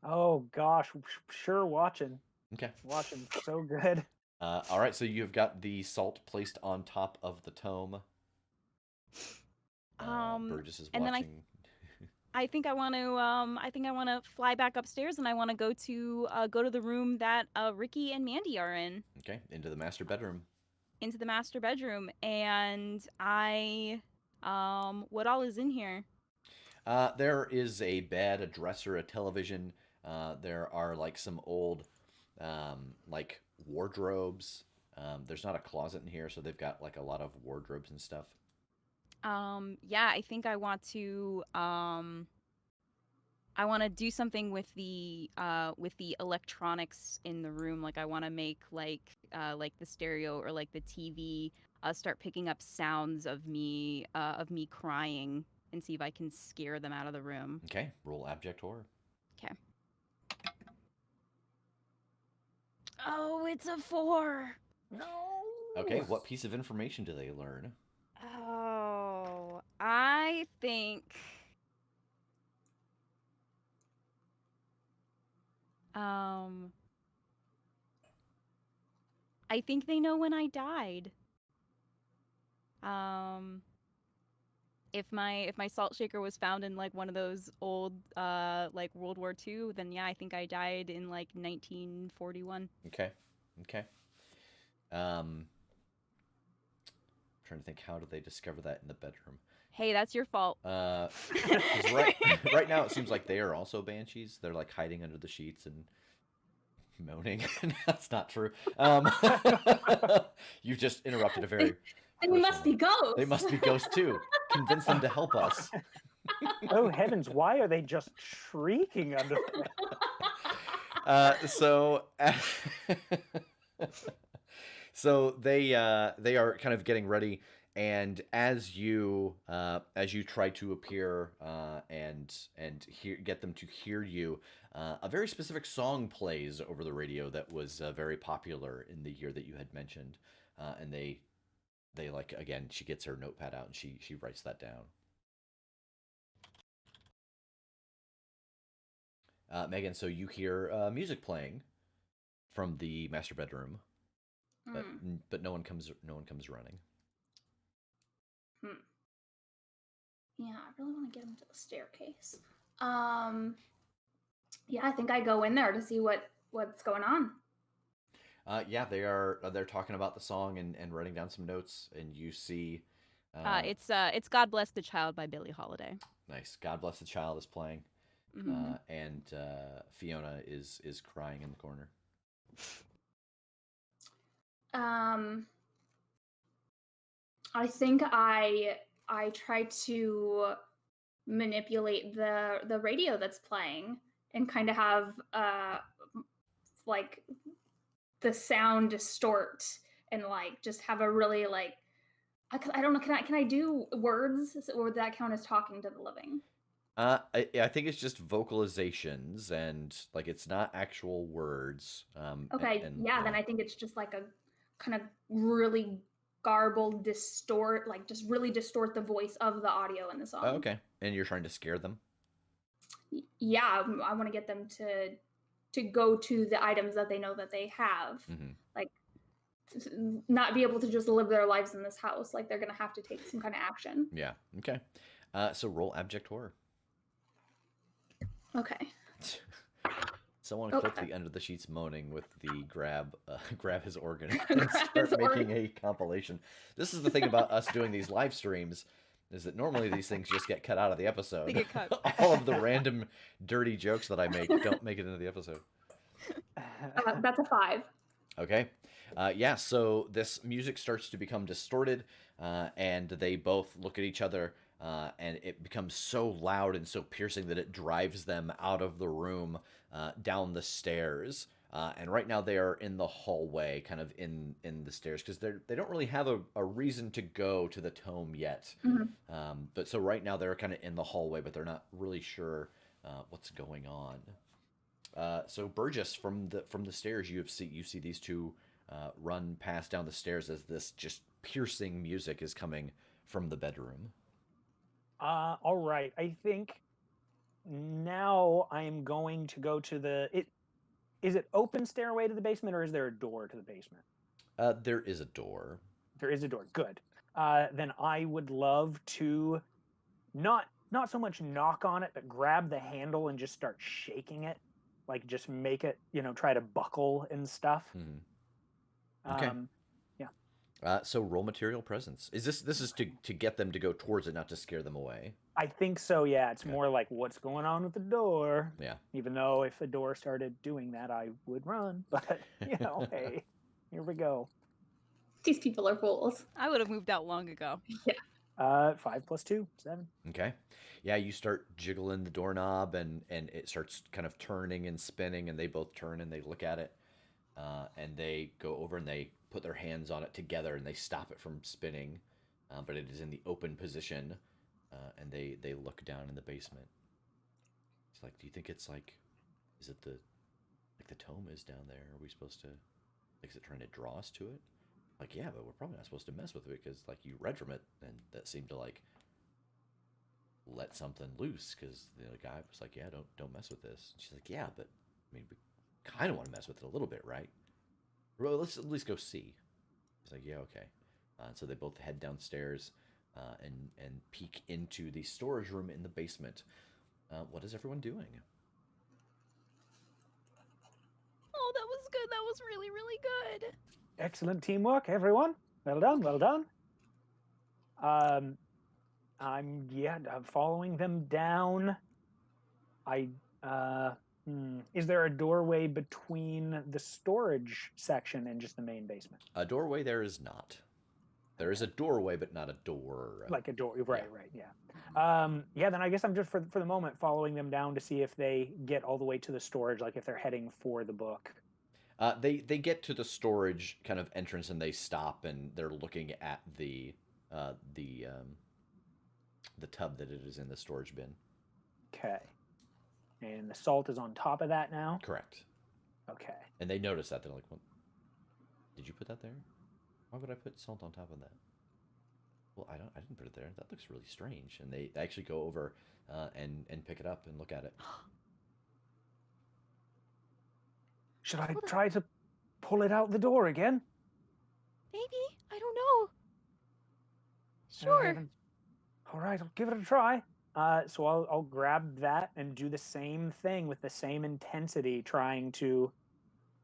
Oh gosh, sure, watching. Okay. Watching so good. All right, so you've got the salt placed on top of the tome. Burgess is and then watching. I think I want to fly back upstairs, and I want to go to the room that Ricky and Mandy are in. Okay, into the master bedroom. Into the master bedroom, and what all is in here? There is a bed, a dresser, a television. There are like some old, like wardrobes. There's not a closet in here, so they've got like a lot of wardrobes and stuff. Yeah, I think I want to do something with the electronics in the room. Like I want to make like the stereo or like the TV start picking up sounds of me crying, and see if I can scare them out of the room. Okay, roll abject horror. Okay. Oh, it's a 4. No. Okay, what piece of information do they learn? Oh, I think I think they know when I died. If my salt shaker was found in like one of those old like World War II, then yeah, I think I died in like 1941. Okay. Trying to think, how do they discover that in the bedroom? Hey, that's your fault. 'Cause right now it seems like they are also banshees. They're like hiding under the sheets and moaning. That's not true. You've just interrupted a very. They must be ghosts. They must be ghosts too. Convince them to help us. Oh heavens, why are they just shrieking under So they are kind of getting ready, and as you try to appear and get them to hear you, a very specific song plays over the radio that was very popular in the year that you had mentioned, and they like, again, she gets her notepad out and she writes that down. Megan, so you hear music playing from the master bedroom, but no one comes running. Yeah, I really want to get him to the staircase. Yeah, I think I go in there to see what's going on. Yeah, they're talking about the song and writing down some notes, and you see. It's "God Bless the Child" by Billie Holiday. Nice. "God Bless the Child" is playing, and Fiona is crying in the corner. I think I try to manipulate the radio that's playing and kind of have like the sound distort and like just have a really like I don't know, can I do words, or would that count as talking to the living? I think it's just vocalizations, and like it's not actual words. Okay, then I think it's just like a kind of really garbled, just really distort the voice of the audio in the song. Oh, okay. And you're trying to scare them? Yeah, I want to get them to go to the items that they know that they have. Like, not be able to just live their lives in this house. Like, they're going to have to take some kind of action. Yeah, okay. So roll abject horror. Okay. Someone click the under the sheets moaning with the grab his organ and start making a compilation. This is the thing about us doing these live streams, is that normally these things just get cut out of the episode. They get cut. All of the random dirty jokes that I make don't make it into the episode. That's a 5. Okay. Yeah, so this music starts to become distorted, and they both look at each other, and it becomes so loud and so piercing that it drives them out of the room, down the stairs. And right now they are in the hallway, kind of in the stairs, because they don't really have a reason to go to the tome yet. Mhm. But so right now they're kind of in the hallway, but they're not really sure what's going on. So Burgess, from the stairs, you see these two run past down the stairs as this just piercing music is coming from the bedroom. All right. I think now I'm going to go to the. Is it open stairway to the basement, or is there a door to the basement? There is a door. There is a door. Good. Then I would love to not so much knock on it, but grab the handle and just start shaking it, like just make it, try to buckle and stuff. Okay. Yeah. So roll material presence. This is to get them to go towards it, not to scare them away. I think so. Yeah, it's Okay. more like what's going on with the door. Yeah. Even though if a door started doing that, I would run. But hey, here we go. These people are fools. I would have moved out long ago. 5 + 2, 7. Okay. Yeah, you start jiggling the doorknob and it starts kind of turning and spinning, and they both turn and they look at it. And they go over and they put their hands on it together and they stop it from spinning. But it is in the open position. And they look down in the basement. It's like, do you think it's like, is it the tome is down there? Are we supposed to, like, is it trying to draw us to it? Like, yeah, but we're probably not supposed to mess with it because, like, you read from it and that seemed to, like, let something loose, because the guy was like, yeah, don't mess with this. And she's like, yeah, but I mean, we kind of want to mess with it a little bit, right? Well, let's at least go see. He's like, yeah, okay. So they both head downstairs and peek into the storage room in the basement. What is everyone doing? Oh, that was good. That was really, really good. Excellent teamwork, everyone. Well done, well done. I'm following them down. Is there a doorway between the storage section and just the main basement? A doorway there is not. There is a doorway, but not a door. Like a door, right, yeah. Then I guess I'm just for the moment following them down to see if they get all the way to the storage, like if they're heading for the book. They get to the storage kind of entrance and they stop and they're looking at the tub that it is in, the storage bin. Okay. And the salt is on top of that now? Correct. Okay. And they notice that. They're like, what? Did you put that there? Why would I put salt on top of that? Well, I didn't put it there. That looks really strange. And they actually go over and pick it up and look at it. Should I try to pull it out the door again? Maybe. I don't know. Sure. All right, I'll give it a try. So I'll grab that and do the same thing with the same intensity, trying to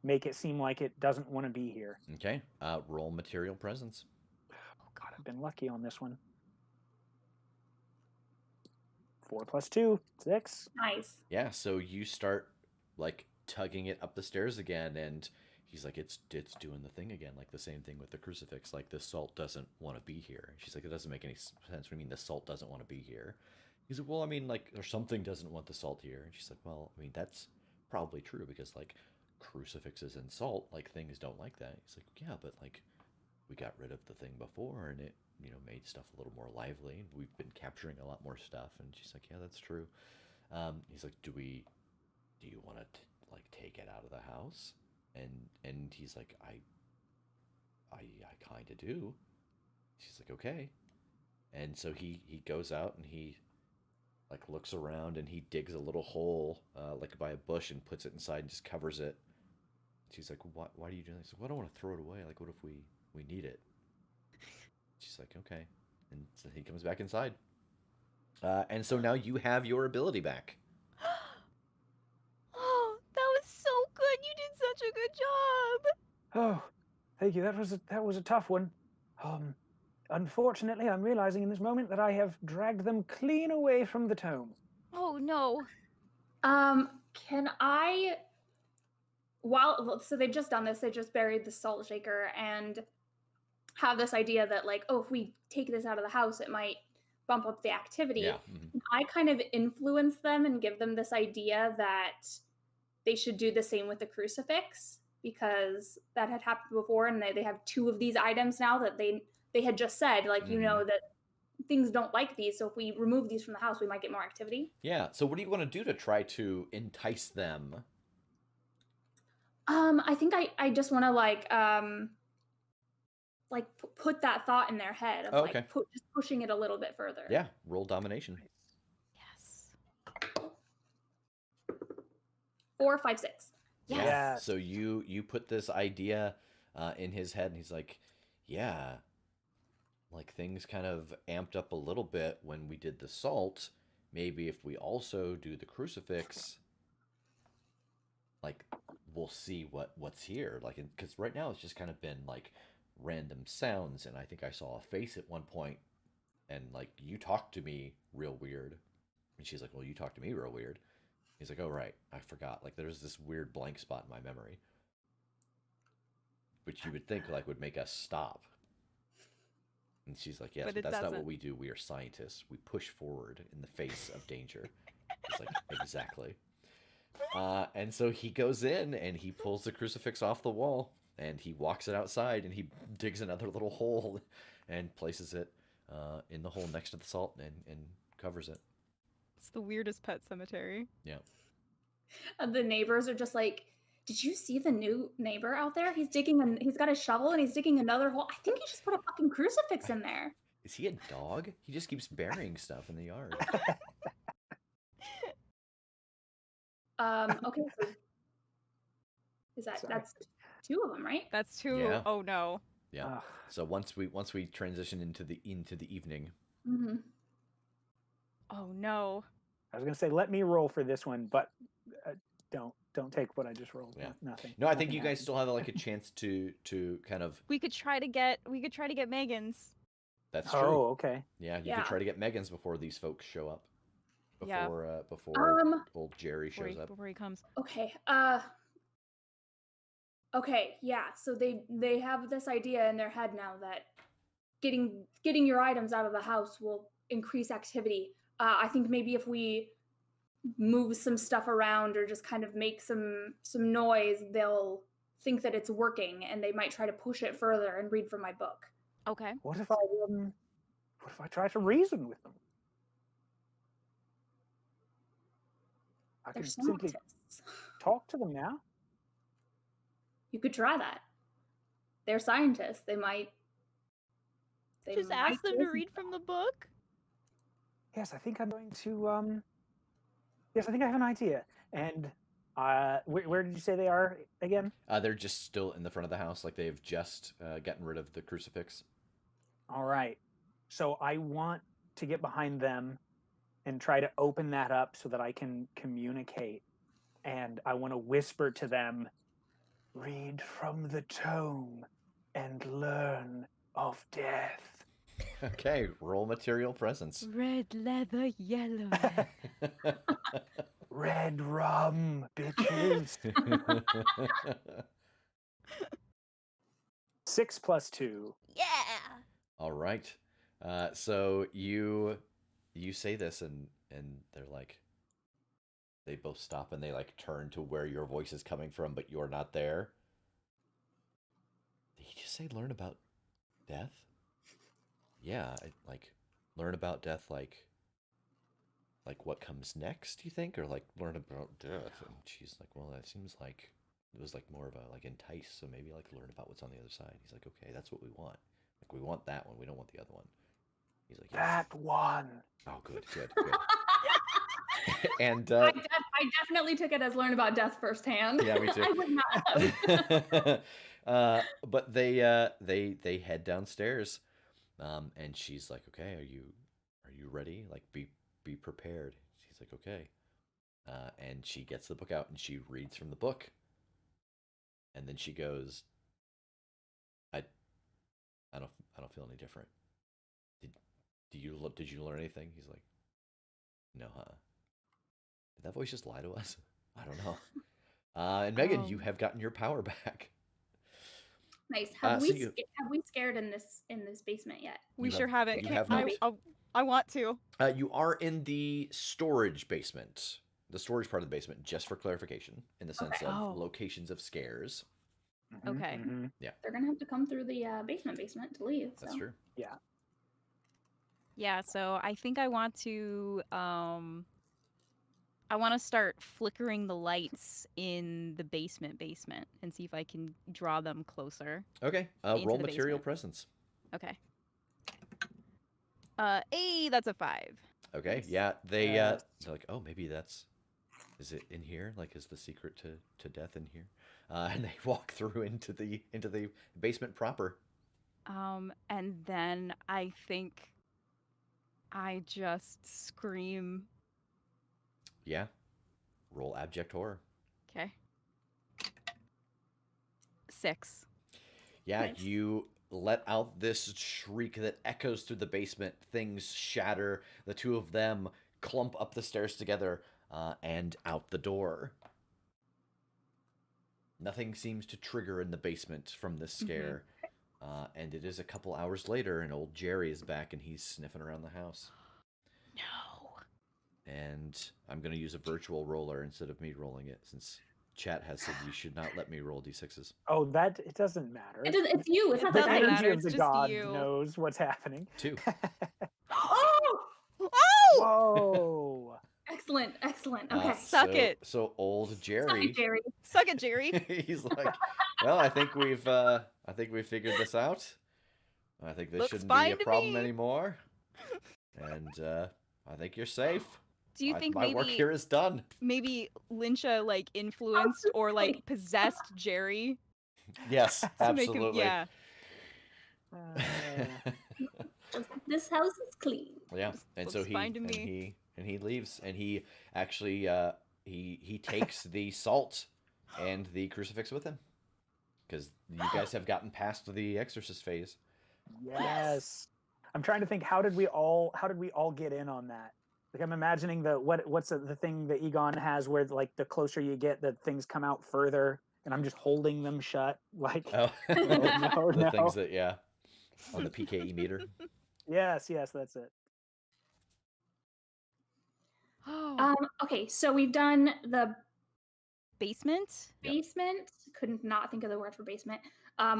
make it seem like it doesn't want to be here. Okay. Roll material presence. Oh God, I've been lucky on this one. 4 + 2, 6. Nice. Yeah. So you start like tugging it up the stairs again, and he's like, it's doing the thing again, like the same thing with the crucifix. Like, the salt doesn't want to be here. She's like, it doesn't make any sense. What do you mean the salt doesn't want to be here? He's like, well, I mean, like, or something doesn't want the salt here. And she's like, well, I mean, that's probably true, because like crucifixes and salt, like, things don't like that. He's like, yeah, but like we got rid of the thing before and it, made stuff a little more lively. We've been capturing a lot more stuff. And she's like, yeah, that's true. He's like, do you want to like take it out of the house? And he's like, I kind of do. She's like, okay. And so he goes out and he like looks around and he digs a little hole like by a bush and puts it inside and just covers it. She's like, why do you do that? He's like, well, I don't want to throw it away. Like, what if we need it? She's like, okay. And so he comes back inside. And so now you have your ability back. Oh, that was so good. You did such a good job. Oh, thank you. That was a tough one. Unfortunately, I'm realizing in this moment that I have dragged them clean away from the tome. Oh no. Can I? So they've just done this. They just buried the salt shaker and have this idea that, like, oh, if we take this out of the house, it might bump up the activity. Yeah. I kind of influence them and give them this idea that they should do the same with the crucifix, because that had happened before, and they have 2 of these items now that they had just said, like, that things don't like these, so if we remove these from the house, we might get more activity. Yeah. So what do you want to do to try to entice them? I think I just want to put that thought in their head of Okay. just pushing it a little bit further. Yeah. Roll domination. Yes. 4, 5, 6. Yeah. Yes. So you put this idea in his head, and he's like, yeah, like things kind of amped up a little bit when we did the salt. Maybe if we also do the crucifix, like we'll see what's here. Like, because right now it's just kind of been like random sounds, and I think I saw a face at one point, and like you talked to me real weird, and she's like, well, you talked to me real weird. He's like, oh right, I forgot. Like there's this weird blank spot in my memory, which you would think like would make us stop. And she's like, yes, but that's not what we do. We are scientists. We push forward in the face of danger. It's like, exactly. And so he goes in and he pulls the crucifix off the wall, and he walks it outside, and he digs another little hole and places it in the hole next to the salt and covers it. It's the weirdest pet cemetery. Yeah. And the neighbors are just like, did you see the new neighbor out there? He's got a shovel and he's digging another hole. I think he just put a fucking crucifix in there. Is he a dog? He just keeps burying stuff in the yard. Okay, so that's 2 of them, right? That's 2. Yeah. Oh no. Yeah. Ugh. So once we transition into the evening. Mm-hmm. Oh no. I was gonna say let me roll for this one, but don't take what I just rolled. Yeah. Nothing. No, I think nothing you guys happened. still have like a chance to kind of. We could try to get Megan's. That's true. Oh, okay. Yeah, you Yeah. could try to get Megan's before these folks show up. Yeah. Before old Jerry shows up. Before he comes. Okay. Okay, yeah. So they have this idea in their head now that getting your items out of the house will increase activity. I think maybe if we move some stuff around or just kind of make some noise, they'll think that it's working, and they might try to push it further and read from my book. Okay. What if I try to reason with them? I They're could simply scientists. talk to them now. You could try that. They're scientists. They might. Just ask them to read from the book. Yes, I think I'm going to. Yes, I think I have an idea. And where did you say they are again? They're just still in the front of the house, like they've just gotten rid of the crucifix. All right. So I want to get behind them and try to open that up so that I can communicate. And I want to whisper to them, read from the tome and learn of death. Okay, roll material presence. Red leather, yellow. Red rum, bitches. 6 + 2. Yeah. All right. So you say this, and they're like, they both stop and they like turn to where your voice is coming from, but you're not there. Did he just say learn about death? Yeah, like learn about death, like what comes next, you think, or like learn about death? And she's like, well, that seems like it was like more of a like entice, so maybe like learn about what's on the other side. He's like, okay, that's what we want. Like we want that one. We don't want the other one. He's like, yes. That one. Oh, good. And I definitely took it as learn about death firsthand. Yeah, me too. I would not have. But they head downstairs, and she's like, okay, are you ready? Like, be prepared. She's like, okay, and she gets the book out and she reads from the book, and then she goes, I don't feel any different. Did you learn anything? He's like, no, huh? Did that voice just lie to us? I don't know. And Megan, you have gotten your power back. Nice. Have we scared in this basement yet? We sure haven't. You have not. I want to. You are in the storage basement. The storage part of the basement, just for clarification, in the sense Okay. of Oh. locations of scares. Okay. They're gonna have to come through the basement to leave. That's so. true. Yeah. Yeah, so I think I want to start flickering the lights in the basement and see if I can draw them closer. Okay. Into Roll the material basement. presence. Okay. That's a 5. Okay. Nice. Yeah. They're Yes. like, oh, maybe that's. Is it in here? Like, is the secret to death in here? And they walk through into the basement proper. And then I think I just scream. Yeah. Roll abject horror. Okay. 6. Yeah, Nice. you let out this shriek that echoes through the basement. Things shatter. The two of them clump up the stairs together and out the door. Nothing seems to trigger in the basement from this scare. And it is a couple hours later, and old Jerry is back, and he's sniffing around the house. No. And I'm going to use a virtual roller instead of me rolling it, since chat has said you should not let me roll d6s. Oh, that it doesn't matter. It's you. It's It not the The doesn't dice. matter, energy of it's the just god you. knows what's happening. 2. Oh! Oh! Whoa! Excellent. Okay. Suck it. So old Suck Jerry, it, Jerry. Suck it, Jerry. he's like, well, I think we've figured this out. I think this Looks shouldn't fine be a to problem me. anymore. And I think you're safe. Do you think my work maybe here is done? maybe Lyncha like influenced or like possessed Jerry Yes, to make him? absolutely. Yeah. This house is clean. Yeah, and so looks fine to he leaves, and he actually he takes the salt and the crucifix with him, because you guys have gotten past the exorcist phase. Yes. I'm trying to think. How did we all get in on that? Like, I'm imagining what's the thing that Egon has where like the closer you get, the things come out further, and I'm just holding them shut. Like, Oh, no, the no. things that on the PKE meter. Yes, that's it. Oh. Okay, so we've done the Basement? Yep. basement. Couldn't not think of the word for basement.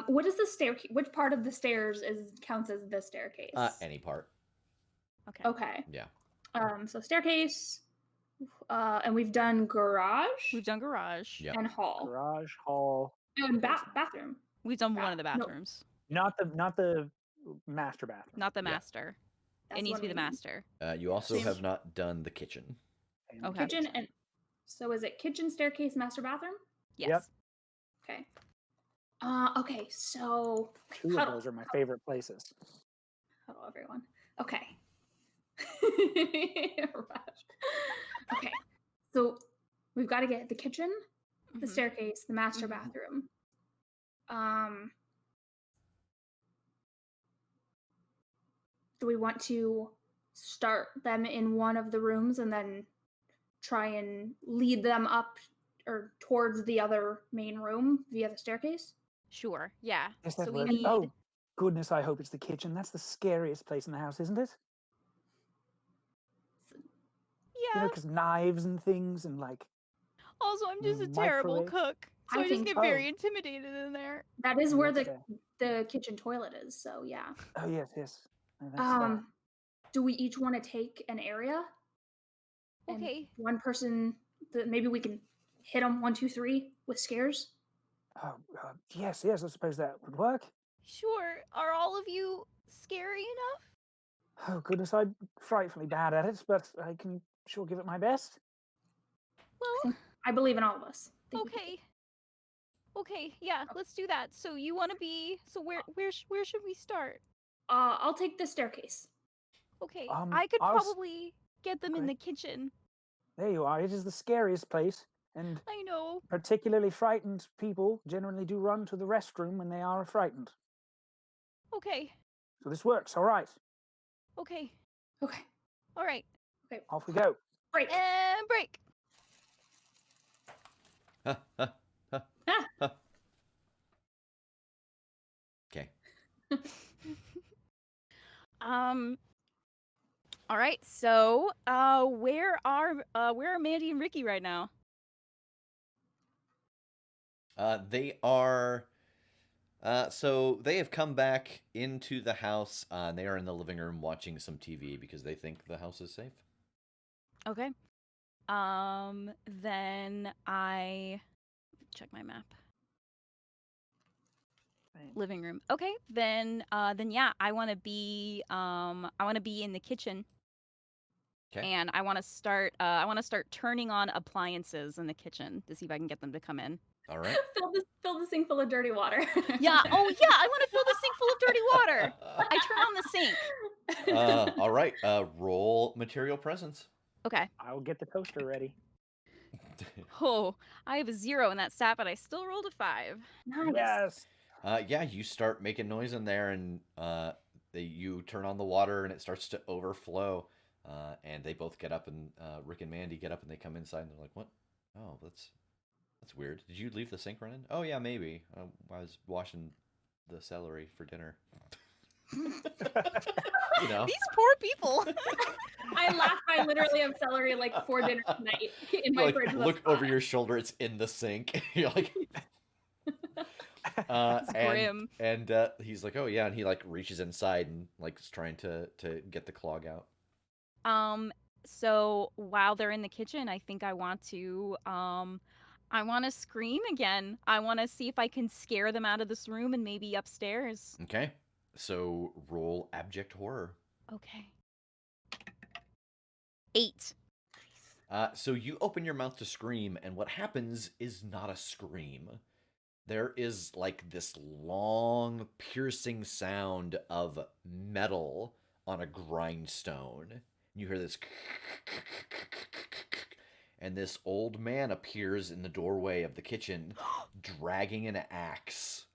What is the staircase? Which part of the stairs counts as the staircase? Any part. Okay. Okay. Yeah. So staircase, and we've done garage. We've done garage. Yeah. And hall. Garage, hall, And bathroom. We've done one of the No. bathrooms. not the master bathroom. Not the Yeah. master. That's It needs what to be the we need. master. You also Same. have not done the kitchen. And Okay. Kitchen and so is it kitchen, staircase, master bathroom? Yes. Yep. Okay. Okay, so Two of those are my favorite places. hello everyone. Okay. Okay. So we've got to get the kitchen, the Mhm. staircase, the master Mhm. bathroom. Do we want to start them in one of the rooms and then try and lead them up or towards the other main room via the staircase? Sure. Yeah. Yes, So that we works. need. Oh, goodness, I hope it's the kitchen. That's the scariest place in the house, isn't it? You Yeah. know, because knives and things and like. Also, I'm just a terrible microwave. cook, so I I just think- get very intimidated in there. That is Oh, where that's the kitchen toilet is, so yeah. Oh yes. No, that's fair. Do we each want to take an area? And Okay. one person, maybe we can hit them 1, 2, 3 with scares. Oh, yes. I suppose that would work. Sure. Are all of you scary enough? Oh goodness, I'm frightfully bad at it, but I can sure give it my best. Well, I believe in all of us. Think we can- okay. Okay, yeah, let's do that. So you want to be? So where should we start? I'll take the staircase. Okay, I I could was- probably get them in Okay. the kitchen. There you are. It is the scariest place, and I know. particularly frightened people generally do run to the restroom when they are frightened. Okay. So this works. All right, Okay. Okay. All right. off we go. Break. And break. Okay. All right. So, where are Mandy and Ricky right now? They are. So they have come back into the house. And they are in the living room watching some TV because they think the house is safe. Okay. Then I check my map. Right. Living room. Okay. Then yeah, I want to be in the kitchen. Okay. And I want to start turning on appliances in the kitchen to see if I can get them to come in. All right. Fill the sink full of dirty water. Yeah. Oh yeah, I want to fill the sink full of dirty water. I turn on the sink. All right. Roll material presence. Okay. I'll get the toaster ready. Oh, I have a 0 in that stat, but I still rolled a 5. Nice. Yes. Yeah, you start making noise in there, and you turn on the water, and it starts to overflow. And they both get up, and Rick and Mandy get up, and they come inside, and they're like, "What? Oh, that's weird. Did you leave the sink running?" "Oh yeah, maybe. I was washing the celery for dinner." You know. These poor people. I laugh. I literally have celery like for dinner tonight in my You, like, fridge. look over your shoulder. It's in the sink. You're like, It's grim. And he's like, "Oh yeah," and he like reaches inside and like is trying to get the clog out. So while they're in the kitchen, I think I want to scream again. I want to see if I can scare them out of this room and maybe upstairs. Okay, so roll abject horror. Okay. 8. So you open your mouth to scream, and what happens is not a scream. There is like this long, piercing sound of metal on a grindstone. You hear this, and this old man appears in the doorway of the kitchen, dragging an axe.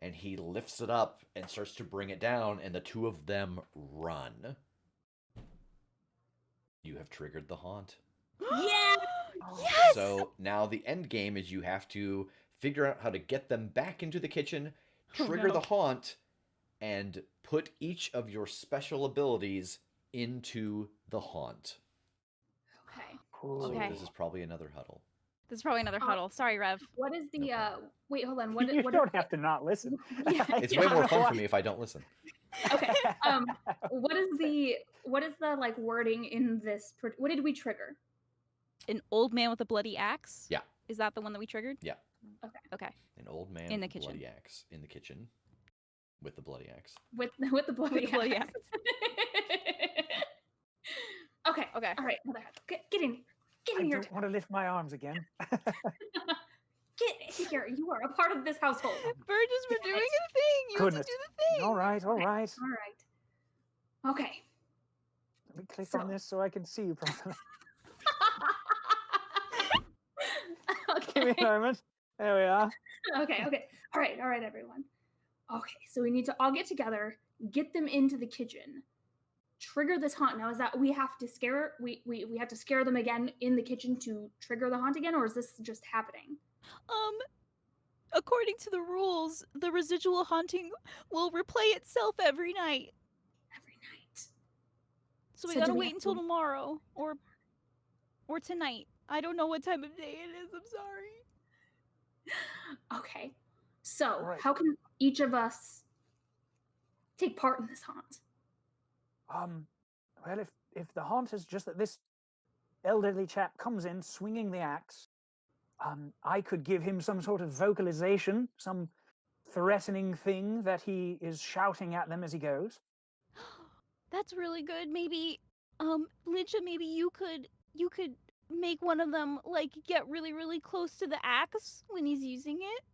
And he lifts it up and starts to bring it down, and the two of them run. You have triggered the haunt. Yeah. Yes! So now the end game is you have to figure out how to get them back into the kitchen, trigger the haunt, and put each of your special abilities into the haunt. Okay. Cool. So Okay. this is probably another huddle. This is probably another huddle. Sorry, Rev. What is the No problem. wait, hold on. What You what don't is have to not listen. Yeah. It's way more fun for me if I don't listen. Okay. What is the like wording in this what did we trigger? An old man with a bloody axe? Yeah. Is that the one that we triggered? Yeah. Okay. An old man In the with a bloody kitchen. axe in the kitchen with the bloody axe. With the bloody With the bloody axe. Okay. Okay. All right. Another huddle. Get in. Get I in here. don't want to lift my arms again. Get here. You are a part of this household. Burgess, we're doing a thing. You Goodness. have to do the thing. All right, all right. All right. Okay. Let me click So- on this so I can see you properly. Okay. Give me a moment. There we are. Okay. All right, everyone. Okay, so we need to all get together, get them into the kitchen, trigger this haunt. Now, is that we have to scare we have to scare them again in the kitchen to trigger the haunt again, or is this just happening? According to the rules, the residual haunting will replay itself every night. Every night. So we So do gotta we wait have until to- tomorrow or tonight. I don't know what time of day it is. I'm sorry. Okay. So, Right. how can each of us take part in this haunt? Well, if the haunt is just that this elderly chap comes in swinging the axe, I could give him some sort of vocalization, some threatening thing that he is shouting at them as he goes. That's really good. Maybe, Lydia, maybe you could make one of them like get really, really close to the axe when he's using it.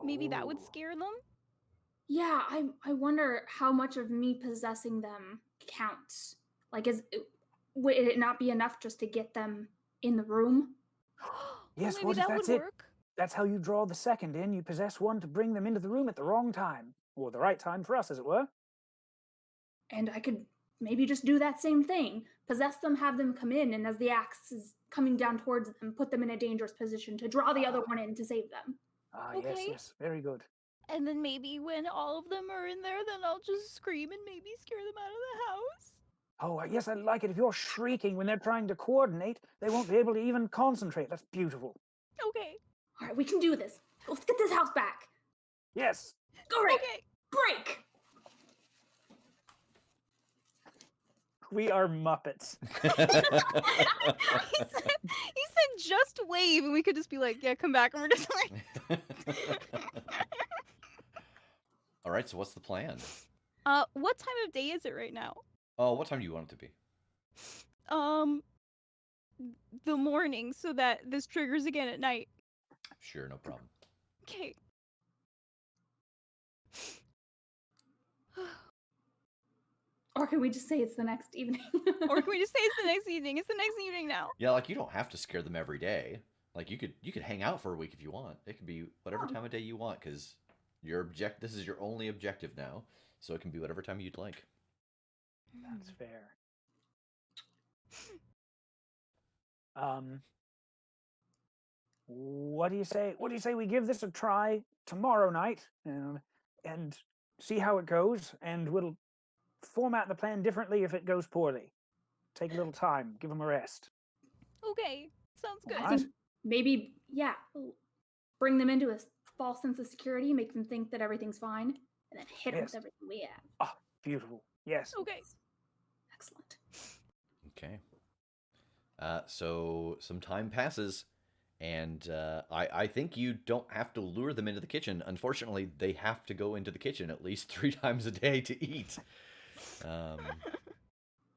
Maybe that would Oh. scare them. Yeah, I wonder how much of me possessing them counts. Like, would it not be enough just to get them in the room? Yes, maybe what if that that's would it? work. That's how you draw the second in. You possess one to bring them into the room at the wrong time, or the right time for us, as it were. And I could maybe just do that same thing. Possess them, have them come in, and as the axe is coming down towards them, put them in a dangerous position to draw the other one in to save them. Ah, Okay. yes, very good. And then maybe when all of them are in there, then I'll just scream and maybe scare them out of the house. Oh, yes, I like it. If you're shrieking when they're trying to coordinate, they won't be able to even concentrate. That's beautiful. Okay. All right, we can do this. Let's get this house back. Yes. All right, Okay. break. We are Muppets. He said just wave, and we could just be like, yeah, come back, and we're just like. All right, so what's the plan? What time of day is it right now? Oh, what time do you want it to be? The morning, so that this triggers again at night. Sure, no problem. Okay. Or can we just say it's the next evening? Or can we just say it's the next evening? It's the next evening now. Yeah, like you don't have to scare them every day. Like you could hang out for a week if you want. It could be whatever time of day you want, because this is your only objective now, so it can be whatever time you'd like. That's fair. What do you say? What do you say we give this a try tomorrow night, and see how it goes, and we'll format the plan differently if it goes poorly. Take a little time, give them a rest. Okay, sounds good. I think maybe, yeah, bring them into a false sense of security, make them think that everything's fine, and then hit them with everything we have. Oh, beautiful. Yes. Okay. Excellent. Okay. So some time passes, and I think you don't have to lure them into the kitchen. Unfortunately, they have to go into the kitchen at least 3 times a day to eat.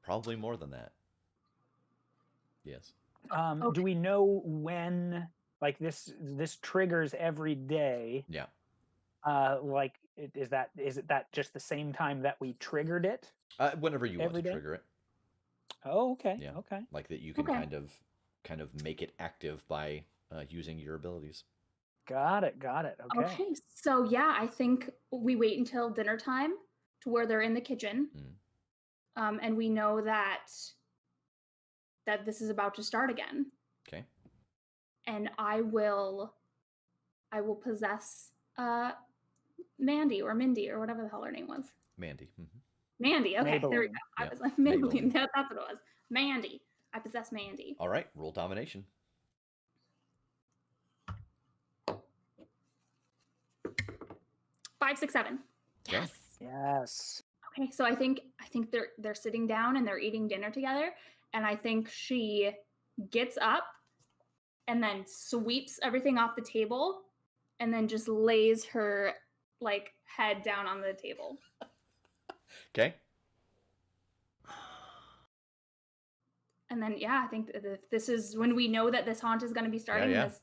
Probably more than that. Yes. Do we know when, like, this triggers every day? Yeah. Like, is it that just the same time that we triggered it? Whenever you want to Every day? trigger it. Oh, okay. Yeah. Okay. Like that you can Okay. kind of make it active by using your abilities. Got it. Okay. Okay, so yeah, I think we wait until dinner time to where they're in the kitchen, and we know that this is about to start again. Okay. And I will possess Mandy or Mindy or whatever the hell her name was. Mandy. Mm-hmm. Mandy. Okay, there we go. Maybelline. I Yeah, was like Maybelline. Maybelline. That's what it was. Mandy. I possess Mandy. All right, roll domination. 5, 6, 7. Yes. Yes. Okay, so I think they're sitting down and they're eating dinner together, and I think she gets up and then sweeps everything off the table and then just lays her like head down on the table. Okay. And then yeah, I think this is when we know that this haunt is going to be starting. Yeah. This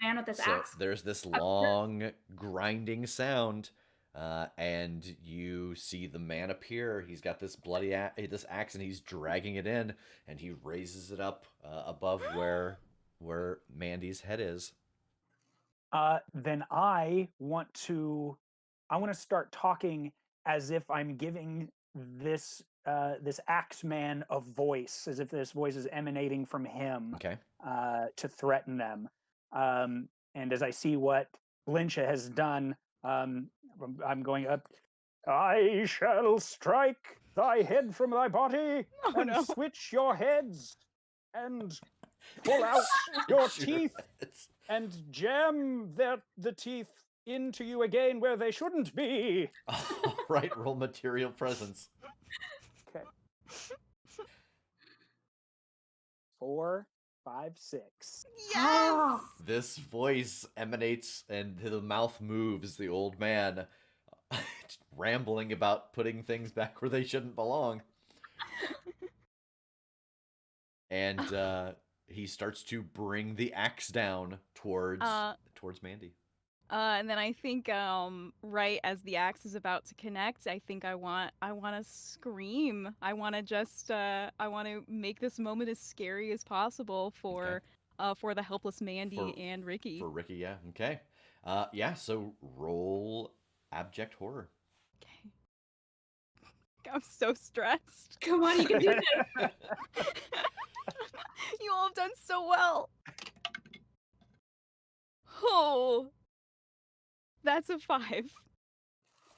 man with this So axe. there's this long grinding sound, and you see the man appear. He's got this bloody this axe, and he's dragging it in, and he raises it up above where Mandy's head is. Then I want to start talking as if I'm giving this axe man a voice, as if this voice is emanating from him. Okay. To threaten them. And as I see what Blincha has done, I'm going up. I shall strike thy head from thy body and switch your heads and pull out your teeth and jam the teeth into you again where they shouldn't be. All right, roll material presence. Okay. 4, 5, 6. Yes. This voice emanates, and the mouth moves. The old man rambling about putting things back where they shouldn't belong. And he starts to bring the axe down towards Mandy. And then I think right as the axe is about to connect, I think I want to scream. I want to just I want to make this moment as scary as possible for the helpless Mandy and Ricky. For Ricky, yeah. Okay. Yeah, so roll abject horror. Okay. I'm so stressed. Come on, you can do this. You all have done so well. Oh. That's a 5.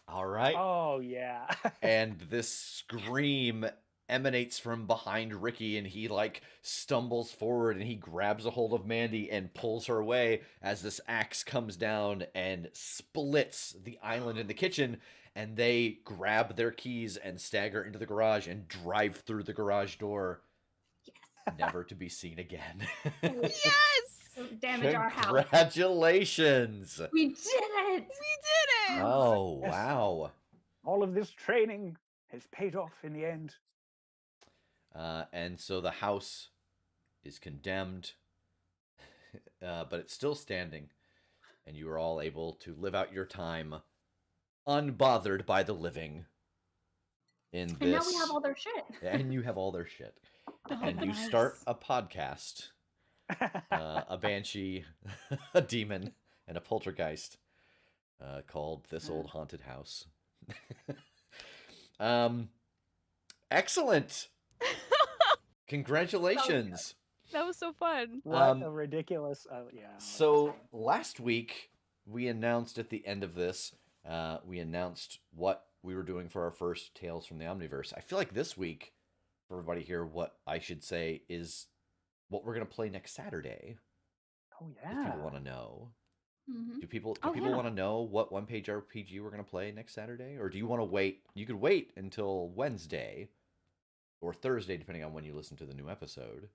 All right. Oh, yeah. And this scream emanates from behind Ricky, and he like stumbles forward and he grabs a hold of Mandy and pulls her away as this axe comes down and splits the island in the kitchen, and they grab their keys and stagger into the garage and drive through the garage door, never to be seen again. Yes! Damage our house. Congratulations! We did it! We did it! Oh, Yes. wow. All of this training has paid off in the end. And so the house is condemned, but it's still standing, and you are all able to live out your time unbothered by the living in this. And now we have all their shit. And you have all their shit. Oh, And you nice. start a podcast, a banshee, a demon, and a poltergeist called This Old Haunted House. Excellent! Congratulations! That was so fun. What a ridiculous. Yeah. So last week we announced at the end of this, we announced what we were doing for our first Tales from the Omniverse. I feel like this week, for everybody here, what I should say is what we're gonna play next Saturday. Oh If yeah. people want to know, Mhm. do people Oh, yeah. want to know what one page RPG we're gonna play next Saturday, or do you want to wait? You could wait until Wednesday or Thursday, depending on when you listen to the new episode.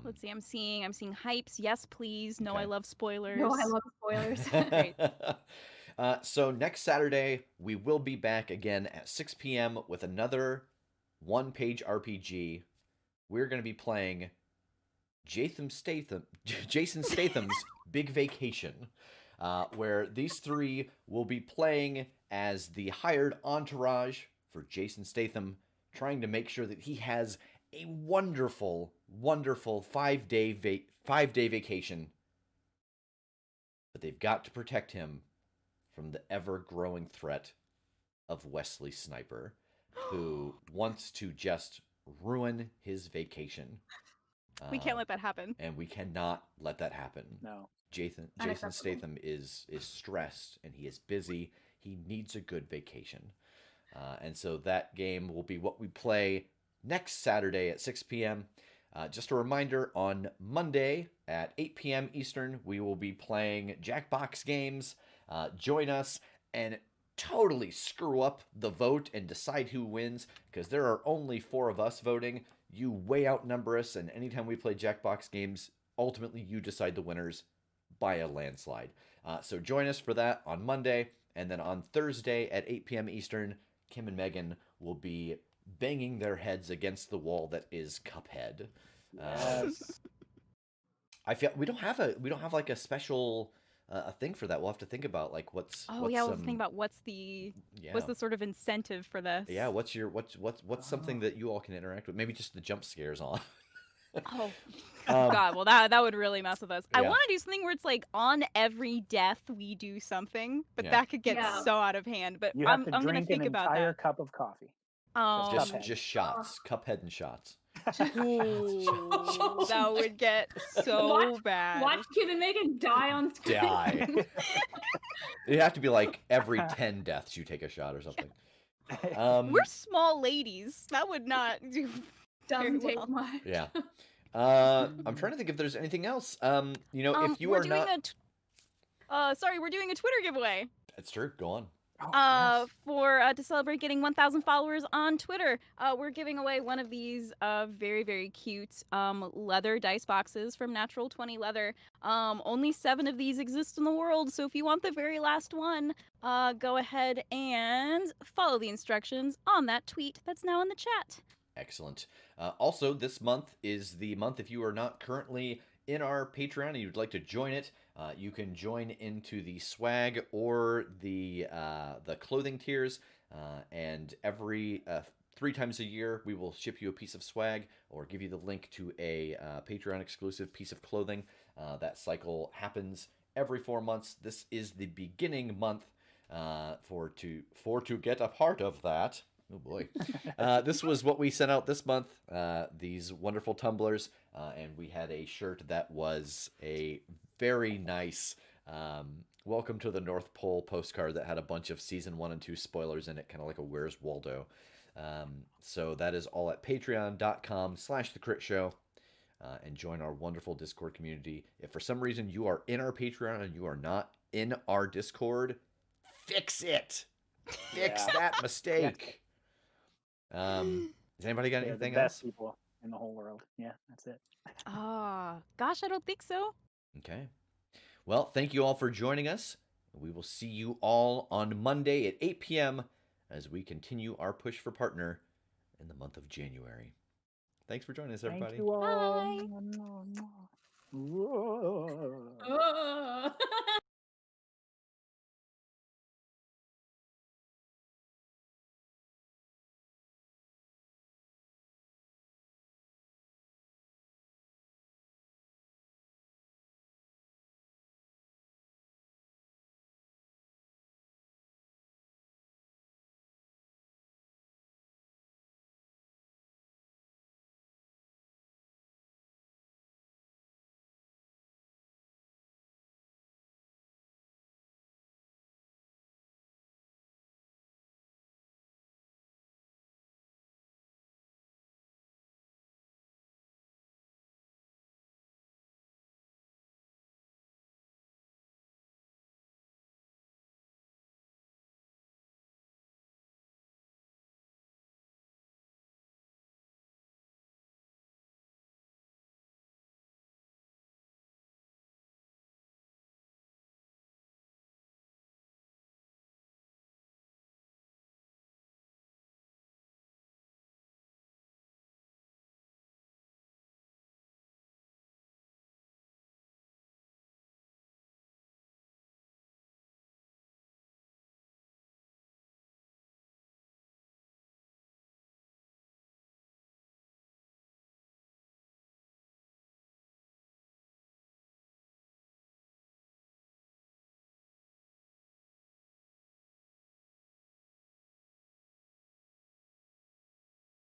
Let's see. I'm seeing hypes. Yes, please. No, Okay. I love spoilers. No, I love spoilers. Great. So next Saturday, we will be back again at 6 p.m. with another one-page RPG. We're going to be playing Jason Statham's Big Vacation, where these three will be playing as the hired entourage for Jason Statham, trying to make sure that he has a wonderful, wonderful five-day vacation. But they've got to protect him from the ever-growing threat of Wesley Sniper, who wants to just ruin his vacation. We can't let that happen. And we cannot let that happen. No. Jason Unacceptable. Statham is stressed and he is busy. He needs a good vacation. And so that game will be what we play next Saturday at 6 p.m. Just a reminder, on Monday at 8 p.m. Eastern, we will be playing Jackbox games. Join us and totally screw up the vote and decide who wins, because there are only 4 of us voting. You way outnumber us, and anytime we play Jackbox games, ultimately you decide the winners by a landslide. So join us for that on Monday, and then on Thursday at 8 p.m. Eastern, Kim and Megan will be banging their heads against the wall that is Cuphead. Yes. I feel we don't have like a special a thing for that. We'll have to think about like what's Oh yeah, we'll think about what's the sort of incentive for this. Yeah, what's something that you all can interact with? Maybe just the jump scares on. Oh God, well that would really mess with us. I Yeah. want to do something where it's like on every death we do something, but Yeah. that could get Yeah. so out of hand. But You have I'm to gonna drink think an about entire that. cup of coffee. Oh, Cuphead. just shots, Cuphead and shots. ooh, that would get so bad. Watch Kim and Megan die on screen. Die. It'd have to be like every 10 deaths you take a shot or something. We're small ladies. That would not do. Doesn't very take well. much. Yeah. I'm trying to think if there's anything else. If you we're are doing not, we're doing a Twitter giveaway. It's true. Go on. Yes. For to celebrate getting 1,000 followers on Twitter. We're giving away one of these very, very cute leather dice boxes from Natural 20 Leather. Only 7 of these exist in the world, so if you want the very last one, go ahead and follow the instructions on that tweet that's now in the chat. Excellent. Also, this month is the month, if you are not currently in our Patreon and you'd like to join it, you can join into the swag or the clothing tiers, and every 3 times a year we will ship you a piece of swag or give you the link to a Patreon exclusive piece of clothing. That cycle happens every 4 months. This is the beginning month for to get a part of that. Oh boy. This was what we sent out this month, these wonderful tumblers, and we had a shirt that was a very nice Welcome to the North Pole postcard that had a bunch of season 1 and 2 spoilers in it, kind of like a Where's Waldo. So that is all at patreon.com/The Crit Show. And join our wonderful Discord community. If for some reason you are in our Patreon and you are not in our Discord, fix it. Fix that mistake. Has anybody got They're the anything best else? people in the whole world. Yeah, that's it. Gosh, I don't think so. Okay. Well, thank you all for joining us. We will see you all on Monday at 8 p.m. as we continue our push for partner in the month of January. Thanks for joining us, everybody. Thank you all. Bye. Whoa.